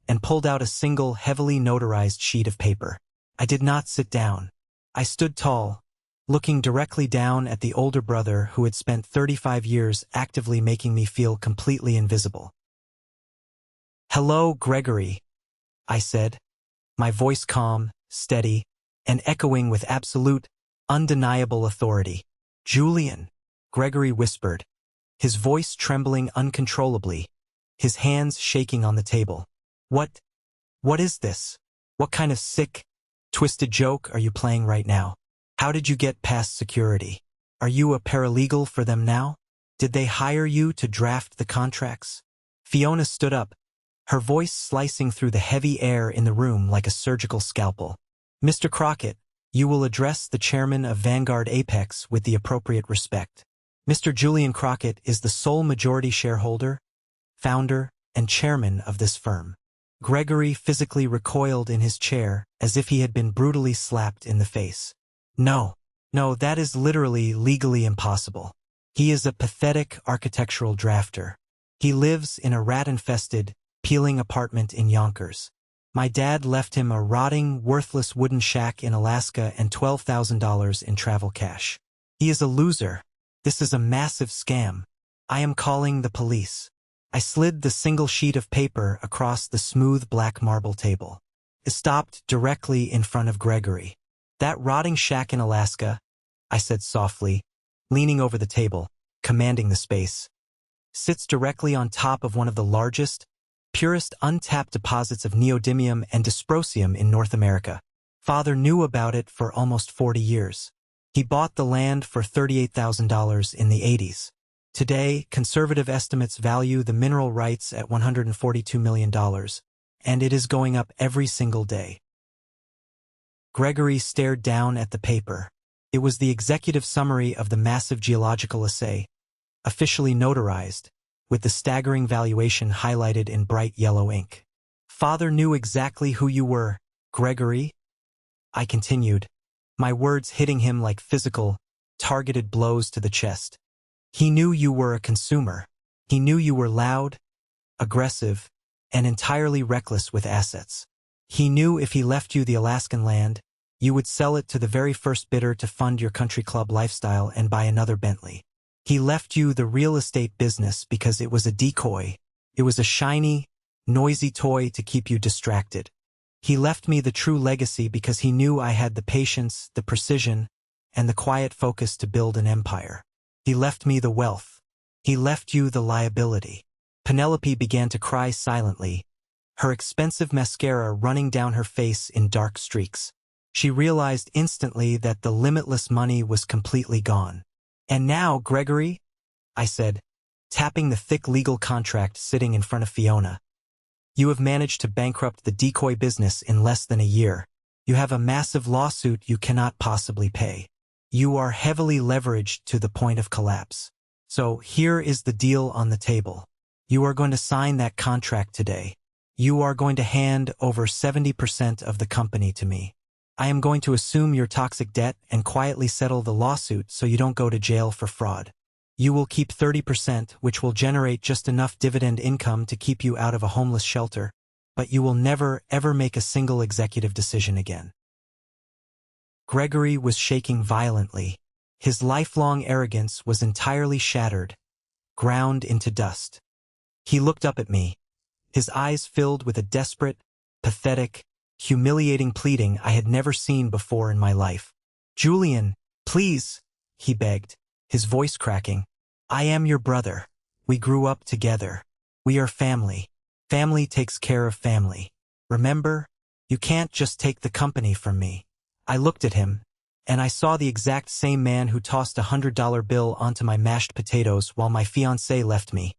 and pulled out a single heavily notarized sheet of paper. I did not sit down. I stood tall, looking directly down at the older brother who had spent 35 years actively making me feel completely invisible. "Hello, Gregory," I said, my voice calm, steady, and echoing with absolute, undeniable authority. "Julian," Gregory whispered, his voice trembling uncontrollably, his hands shaking on the table. What is this? What kind of sick, twisted joke are you playing right now? How did you get past security? Are you a paralegal for them now? Did they hire you to draft the contracts?" Fiona stood up, her voice slicing through the heavy air in the room like a surgical scalpel. "Mr. Crockett, you will address the chairman of Vanguard Apex with the appropriate respect. Mr. Julian Crockett is the sole majority shareholder, founder, and chairman of this firm." Gregory physically recoiled in his chair as if he had been brutally slapped in the face. No, that is literally legally impossible. He is a pathetic architectural drafter. He lives in a rat-infested, peeling apartment in Yonkers. My dad left him a rotting, worthless wooden shack in Alaska and $12,000 in travel cash. He is a loser. This is a massive scam. I am calling the police. I slid the single sheet of paper across the smooth black marble table. It stopped directly in front of Gregory. "That rotting shack in Alaska," I said softly, leaning over the table, commanding the space, "sits directly on top of one of the largest, purest untapped deposits of neodymium and dysprosium in North America. Father knew about it for almost 40 years. He bought the land for $38,000 in the 80s. Today, conservative estimates value the mineral rights at $142 million, and it is going up every single day." Gregory stared down at the paper. It was the executive summary of the massive geological assay, officially notarized, with the staggering valuation highlighted in bright yellow ink. "Father knew exactly who you were, Gregory," I continued, my words hitting him like physical, targeted blows to the chest. "He knew you were a consumer. He knew you were loud, aggressive, and entirely reckless with assets. He knew if he left you the Alaskan land, you would sell it to the very first bidder to fund your country club lifestyle and buy another Bentley. He left you the real estate business because it was a decoy. It was a shiny, noisy toy to keep you distracted. He left me the true legacy because he knew I had the patience, the precision, and the quiet focus to build an empire. He left me the wealth. He left you the liability." Penelope began to cry silently, her expensive mascara running down her face in dark streaks. She realized instantly that the limitless money was completely gone. "And now, Gregory," I said, tapping the thick legal contract sitting in front of Fiona, "you have managed to bankrupt the decoy business in less than a year. You have a massive lawsuit you cannot possibly pay. You are heavily leveraged to the point of collapse. So here is the deal on the table. You are going to sign that contract today. You are going to hand over 70% of the company to me. I am going to assume your toxic debt and quietly settle the lawsuit so you don't go to jail for fraud. You will keep 30%, which will generate just enough dividend income to keep you out of a homeless shelter, but you will never, ever make a single executive decision again." Gregory was shaking violently. His lifelong arrogance was entirely shattered, ground into dust. He looked up at me, his eyes filled with a desperate, pathetic, humiliating pleading I had never seen before in my life. "Julian, please," he begged, his voice cracking. "I am your brother. We grew up together. We are family. Family takes care of family. Remember? You can't just take the company from me." I looked at him, and I saw the exact same man who tossed a $100 bill onto my mashed potatoes while my fiancée left me,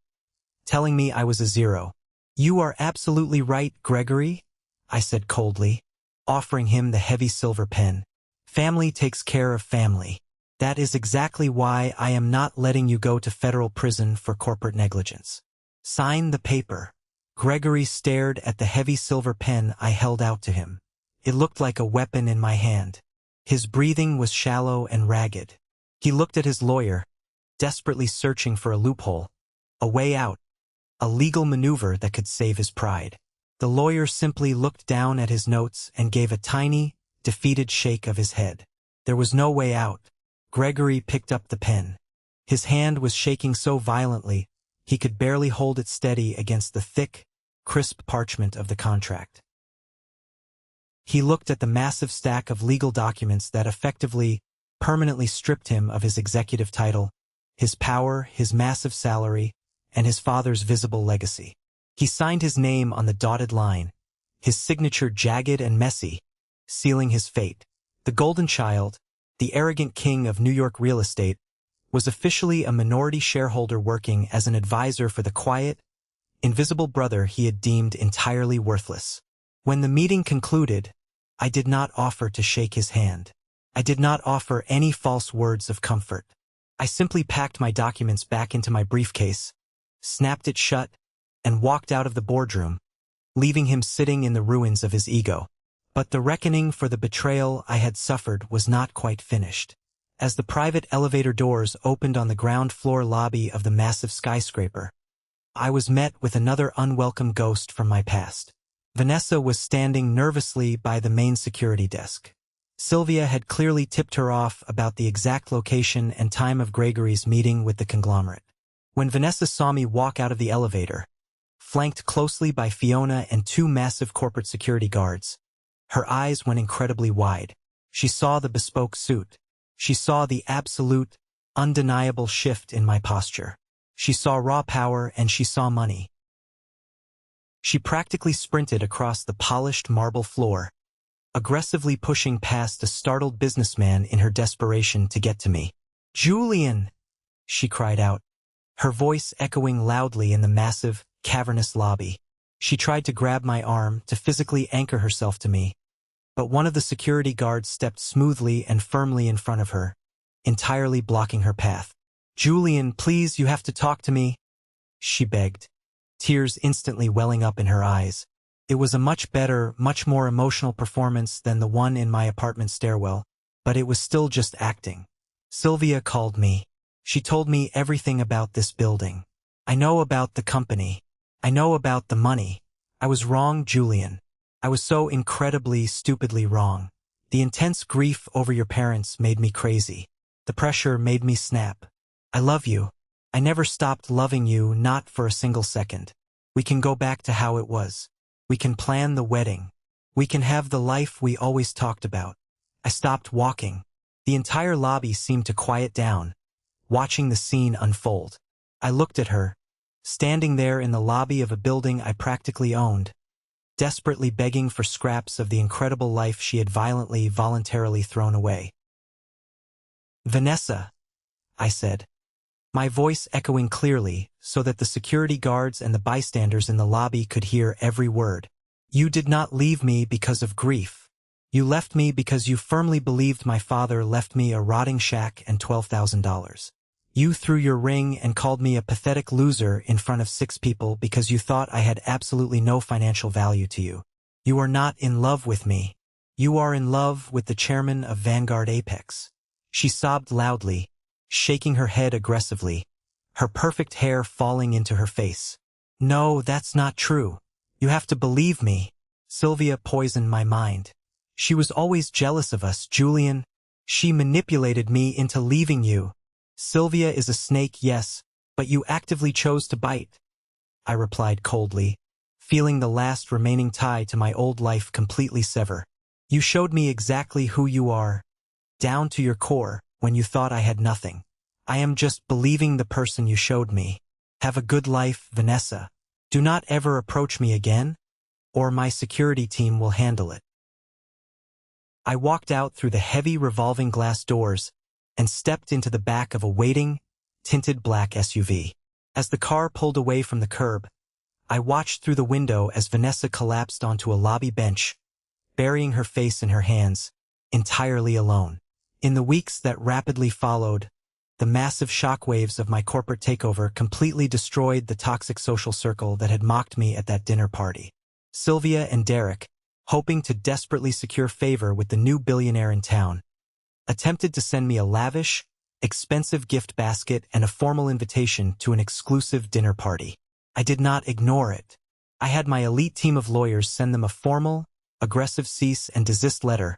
telling me I was a zero. "You are absolutely right, Gregory," I said coldly, offering him the heavy silver pen. "Family takes care of family. That is exactly why I am not letting you go to federal prison for corporate negligence. Sign the paper." Gregory stared at the heavy silver pen I held out to him. It looked like a weapon in my hand. His breathing was shallow and ragged. He looked at his lawyer, desperately searching for a loophole, a way out, a legal maneuver that could save his pride. The lawyer simply looked down at his notes and gave a tiny, defeated shake of his head. There was no way out. Gregory picked up the pen. His hand was shaking so violently, he could barely hold it steady against the thick, crisp parchment of the contract. He looked at the massive stack of legal documents that effectively, permanently stripped him of his executive title, his power, his massive salary, and his father's visible legacy. He signed his name on the dotted line, his signature jagged and messy, sealing his fate. The golden child, the arrogant king of New York real estate, was officially a minority shareholder working as an advisor for the quiet, invisible brother he had deemed entirely worthless. When the meeting concluded, I did not offer to shake his hand. I did not offer any false words of comfort. I simply packed my documents back into my briefcase, snapped it shut, and walked out of the boardroom, leaving him sitting in the ruins of his ego. But the reckoning for the betrayal I had suffered was not quite finished. As the private elevator doors opened on the ground floor lobby of the massive skyscraper, I was met with another unwelcome ghost from my past. Vanessa was standing nervously by the main security desk. Sylvia had clearly tipped her off about the exact location and time of Gregory's meeting with the conglomerate. When Vanessa saw me walk out of the elevator, flanked closely by Fiona and two massive corporate security guards, her eyes went incredibly wide. She saw the bespoke suit. She saw the absolute, undeniable shift in my posture. She saw raw power and she saw money. She practically sprinted across the polished marble floor, aggressively pushing past a startled businessman in her desperation to get to me. "Julian!" she cried out, her voice echoing loudly in the massive, cavernous lobby. She tried to grab my arm to physically anchor herself to me, but one of the security guards stepped smoothly and firmly in front of her, entirely blocking her path. "Julian, please, you have to talk to me," she begged, tears instantly welling up in her eyes. It was a much better, much more emotional performance than the one in my apartment stairwell, but it was still just acting. "Sylvia called me. She told me everything about this building. I know about the company. I know about the money. I was wrong, Julian. I was so incredibly, stupidly wrong. The intense grief over your parents made me crazy. The pressure made me snap. I love you. I never stopped loving you, not for a single second. We can go back to how it was. We can plan the wedding. We can have the life we always talked about." I stopped walking. The entire lobby seemed to quiet down, watching the scene unfold. I looked at her, standing there in the lobby of a building I practically owned, desperately begging for scraps of the incredible life she had voluntarily thrown away. "Vanessa," I said, my voice echoing clearly so that the security guards and the bystanders in the lobby could hear every word. "You did not leave me because of grief. You left me because you firmly believed my father left me a rotting shack and $12,000. You threw your ring and called me a pathetic loser in front of 6 people because you thought I had absolutely no financial value to you. You are not in love with me. You are in love with the chairman of Vanguard Apex." She sobbed loudly, shaking her head aggressively, her perfect hair falling into her face. "No, that's not true. You have to believe me." Sylvia poisoned my mind. "She was always jealous of us, Julian. She manipulated me into leaving you. Sylvia is a snake, yes, But you actively chose to bite, I replied coldly, feeling the last remaining tie to my old life completely sever. You showed me exactly who you are, down to your core, when you thought I had nothing. I am just believing the person you showed me. Have a good life, Vanessa. Do not ever approach me again, or my security team will handle it. I walked out through the heavy revolving glass doors and stepped into the back of a waiting, tinted black SUV. As the car pulled away from the curb, I watched through the window as Vanessa collapsed onto a lobby bench, burying her face in her hands, entirely alone. In the weeks that rapidly followed, the massive shockwaves of my corporate takeover completely destroyed the toxic social circle that had mocked me at that dinner party. Sylvia and Derek, hoping to desperately secure favor with the new billionaire in town, attempted to send me a lavish, expensive gift basket and a formal invitation to an exclusive dinner party. I did not ignore it. I had my elite team of lawyers send them a formal, aggressive cease and desist letter,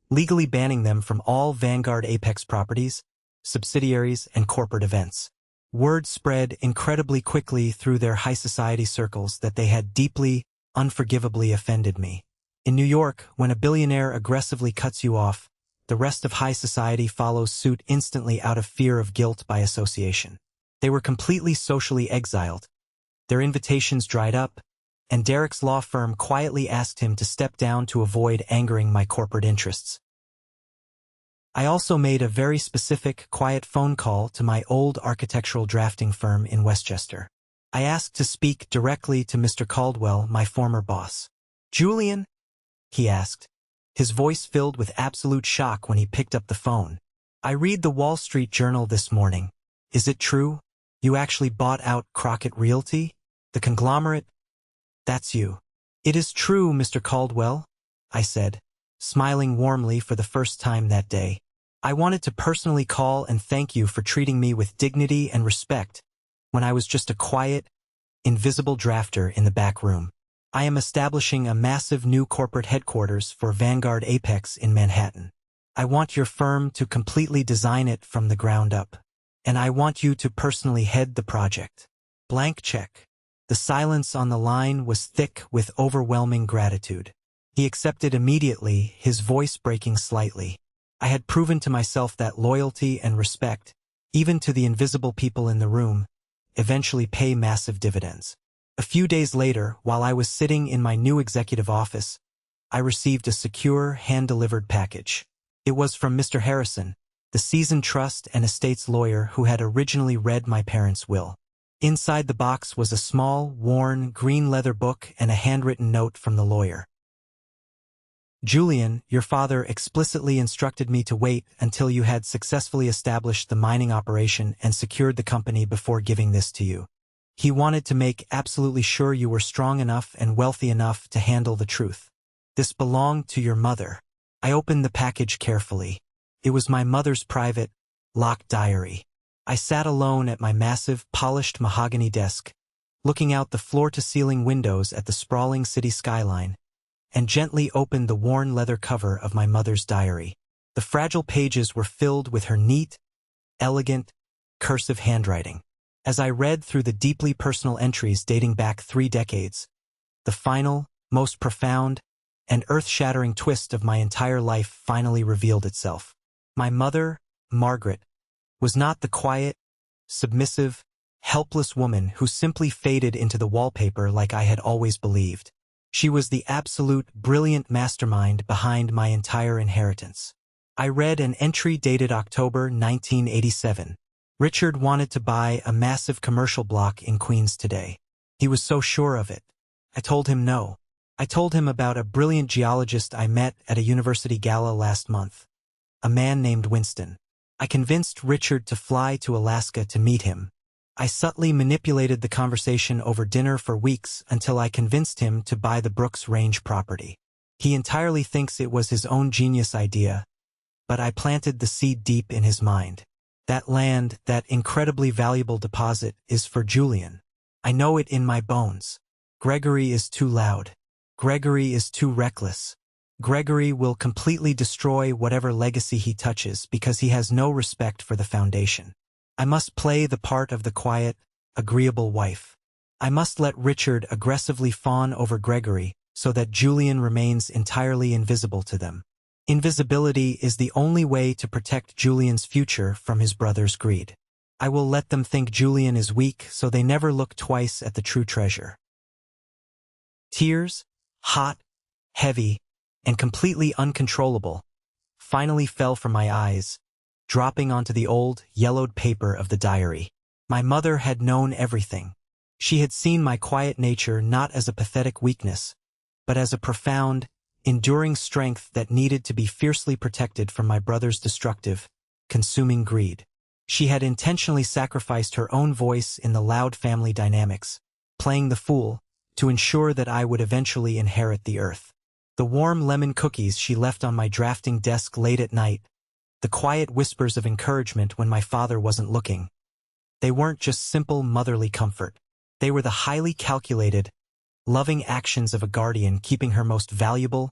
legally banning them from all Vanguard Apex properties, subsidiaries, and corporate events. Word spread incredibly quickly through their high society circles that they had deeply, unforgivably offended me. In New York, when a billionaire aggressively cuts you off, the rest of high society follows suit instantly out of fear of guilt by association. They were completely socially exiled. Their invitations dried up, and Derek's law firm quietly asked him to step down to avoid angering my corporate interests. I also made a very specific, quiet phone call to my old architectural drafting firm in Westchester. I asked to speak directly to Mr. Caldwell, my former boss. "Julian?" he asked, his voice filled with absolute shock when he picked up the phone. "I read the Wall Street Journal this morning. Is it true? You actually bought out Crockett Realty? The conglomerate? That's you." "It is true, Mr. Caldwell," I said, smiling warmly for the first time that day. "I wanted to personally call and thank you for treating me with dignity and respect when I was just a quiet, invisible drafter in the back room. I am establishing a massive new corporate headquarters for Vanguard Apex in Manhattan. I want your firm to completely design it from the ground up. And I want you to personally head the project. Blank check." The silence on the line was thick with overwhelming gratitude. He accepted immediately, his voice breaking slightly. I had proven to myself that loyalty and respect, even to the invisible people in the room, eventually pay massive dividends. A few days later, while I was sitting in my new executive office, I received a secure, hand-delivered package. It was from Mr. Harrison, the seasoned trust and estates lawyer who had originally read my parents' will. Inside the box was a small, worn, green leather book and a handwritten note from the lawyer. "Julian, your father explicitly instructed me to wait until you had successfully established the mining operation and secured the company before giving this to you. He wanted to make absolutely sure you were strong enough and wealthy enough to handle the truth. This belonged to your mother." I opened the package carefully. It was my mother's private, locked diary. I sat alone at my massive, polished mahogany desk, looking out the floor-to-ceiling windows at the sprawling city skyline, and gently opened the worn leather cover of my mother's diary. The fragile pages were filled with her neat, elegant, cursive handwriting. As I read through the deeply personal entries dating back 3 decades, the final, most profound, and earth-shattering twist of my entire life finally revealed itself. My mother, Margaret, was not the quiet, submissive, helpless woman who simply faded into the wallpaper like I had always believed. She was the absolute, brilliant mastermind behind my entire inheritance. I read an entry dated October 1987. "Richard wanted to buy a massive commercial block in Queens today. He was so sure of it. I told him no. I told him about a brilliant geologist I met at a university gala last month, a man named Winston. I convinced Richard to fly to Alaska to meet him. I subtly manipulated the conversation over dinner for weeks until I convinced him to buy the Brooks Range property. He entirely thinks it was his own genius idea, but I planted the seed deep in his mind. That land, that incredibly valuable deposit, is for Julian. I know it in my bones. Gregory is too loud. Gregory is too reckless. Gregory will completely destroy whatever legacy he touches because he has no respect for the foundation. I must play the part of the quiet, agreeable wife. I must let Richard aggressively fawn over Gregory so that Julian remains entirely invisible to them. Invisibility is the only way to protect Julian's future from his brother's greed. I will let them think Julian is weak so they never look twice at the true treasure. Tears, hot, heavy, and completely uncontrollable, finally fell from my eyes, dropping onto the old, yellowed paper of the diary. My mother had known everything. She had seen my quiet nature not as a pathetic weakness, but as a profound, enduring strength that needed to be fiercely protected from my brother's destructive, consuming greed. She had intentionally sacrificed her own voice in the loud family dynamics, playing the fool, to ensure that I would eventually inherit the earth. The warm lemon cookies she left on my drafting desk late at night, the quiet whispers of encouragement when my father wasn't looking. They weren't just simple motherly comfort. They were the highly calculated, loving actions of a guardian keeping her most valuable,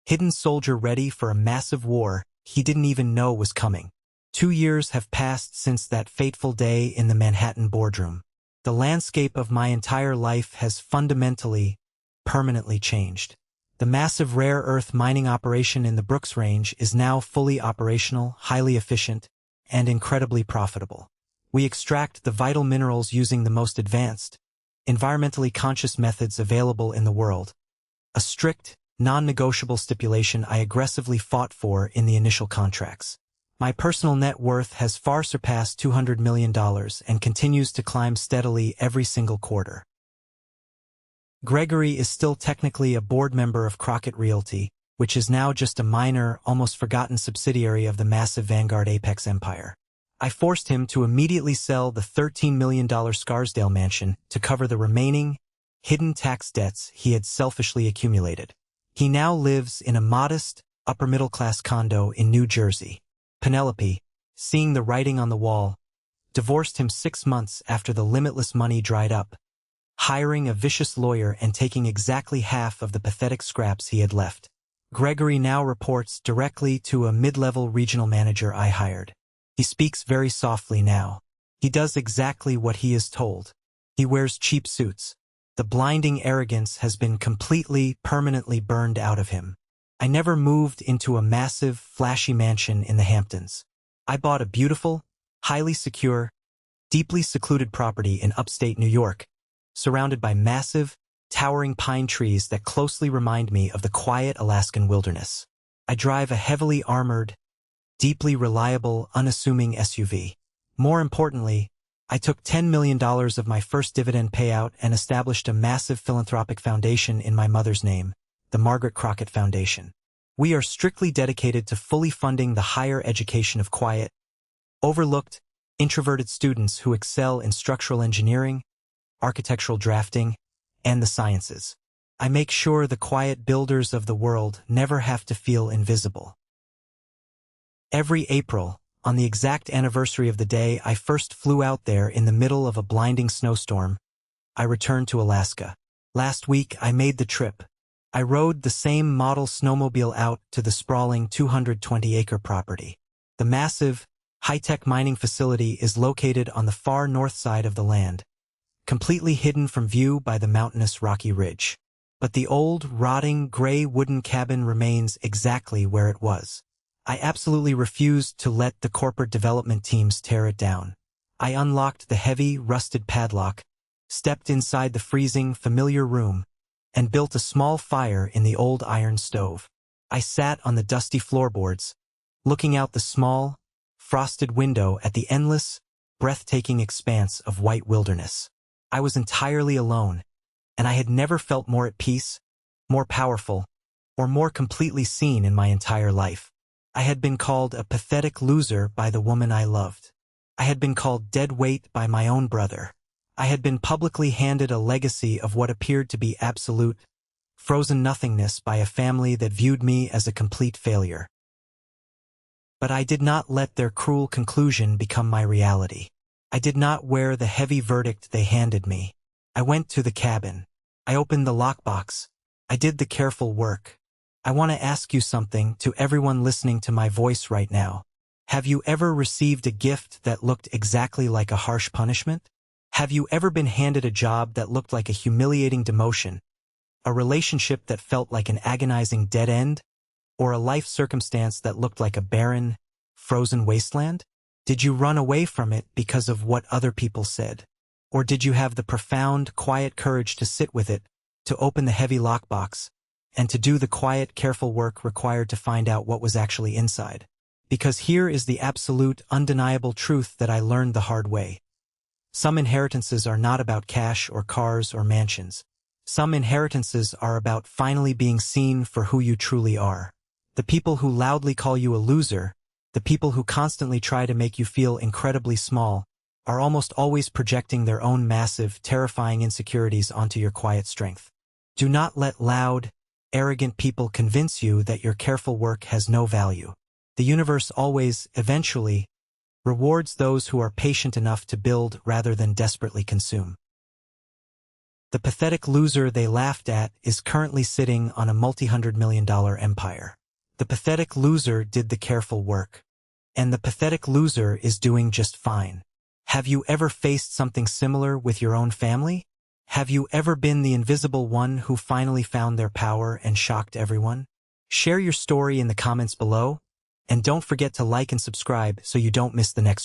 hidden soldier ready for a massive war he didn't even know was coming. 2 years have passed since that fateful day in the Manhattan boardroom. The landscape of my entire life has fundamentally, permanently changed. The massive rare earth mining operation in the Brooks Range is now fully operational, highly efficient, and incredibly profitable. We extract the vital minerals using the most advanced, environmentally conscious methods available in the world. A strict, non-negotiable stipulation I aggressively fought for in the initial contracts. My personal net worth has far surpassed $200 million and continues to climb steadily every single quarter. Gregory is still technically a board member of Crockett Realty, which is now just a minor, almost forgotten subsidiary of the massive Vanguard Apex empire. I forced him to immediately sell the $13 million Scarsdale mansion to cover the remaining, hidden tax debts he had selfishly accumulated. He now lives in a modest, upper-middle-class condo in New Jersey. Penelope, seeing the writing on the wall, divorced him 6 months after the limitless money dried up, hiring a vicious lawyer and taking exactly half of the pathetic scraps he had left. Gregory now reports directly to a mid-level regional manager I hired. He speaks very softly now. He does exactly what he is told. He wears cheap suits. The blinding arrogance has been completely, permanently burned out of him. I never moved into a massive, flashy mansion in the Hamptons. I bought a beautiful, highly secure, deeply secluded property in upstate New York, surrounded by massive, towering pine trees that closely remind me of the quiet Alaskan wilderness. I drive a heavily armored, deeply reliable, unassuming SUV. More importantly, I took $10 million of my first dividend payout and established a massive philanthropic foundation in my mother's name, the Margaret Crockett Foundation. We are strictly dedicated to fully funding the higher education of quiet, overlooked, introverted students who excel in structural engineering, architectural drafting, and the sciences. I make sure the quiet builders of the world never have to feel invisible. Every April, on the exact anniversary of the day I first flew out there in the middle of a blinding snowstorm, I returned to Alaska. Last week, I made the trip. I rode the same model snowmobile out to the sprawling 220-acre property. The massive, high-tech mining facility is located on the far north side of the land, completely hidden from view by the mountainous rocky ridge. But the old, rotting, gray wooden cabin remains exactly where it was. I absolutely refused to let the corporate development teams tear it down. I unlocked the heavy, rusted padlock, stepped inside the freezing, familiar room, and built a small fire in the old iron stove. I sat on the dusty floorboards, looking out the small, frosted window at the endless, breathtaking expanse of white wilderness. I was entirely alone, and I had never felt more at peace, more powerful, or more completely seen in my entire life. I had been called a pathetic loser by the woman I loved. I had been called dead weight by my own brother. I had been publicly handed a legacy of what appeared to be absolute, frozen nothingness by a family that viewed me as a complete failure. But I did not let their cruel conclusion become my reality. I did not wear the heavy verdict they handed me. I went to the cabin. I opened the lockbox. I did the careful work. I want to ask you something to everyone listening to my voice right now. Have you ever received a gift that looked exactly like a harsh punishment? Have you ever been handed a job that looked like a humiliating demotion, a relationship that felt like an agonizing dead end, or a life circumstance that looked like a barren, frozen wasteland? Did you run away from it because of what other people said? Or did you have the profound, quiet courage to sit with it, to open the heavy lockbox, and to do the quiet, careful work required to find out what was actually inside? Because here is the absolute, undeniable truth that I learned the hard way. Some inheritances are not about cash or cars or mansions. Some inheritances are about finally being seen for who you truly are. The people who loudly call you a loser, the people who constantly try to make you feel incredibly small, are almost always projecting their own massive, terrifying insecurities onto your quiet strength. Do not let loud, arrogant people convince you that your careful work has no value. The universe always, eventually, rewards those who are patient enough to build rather than desperately consume. The pathetic loser they laughed at is currently sitting on a multi-hundred-million-dollar empire. The pathetic loser did the careful work. And the pathetic loser is doing just fine. Have you ever faced something similar with your own family? Have you ever been the invisible one who finally found their power and shocked everyone? Share your story in the comments below, and don't forget to like and subscribe so you don't miss the next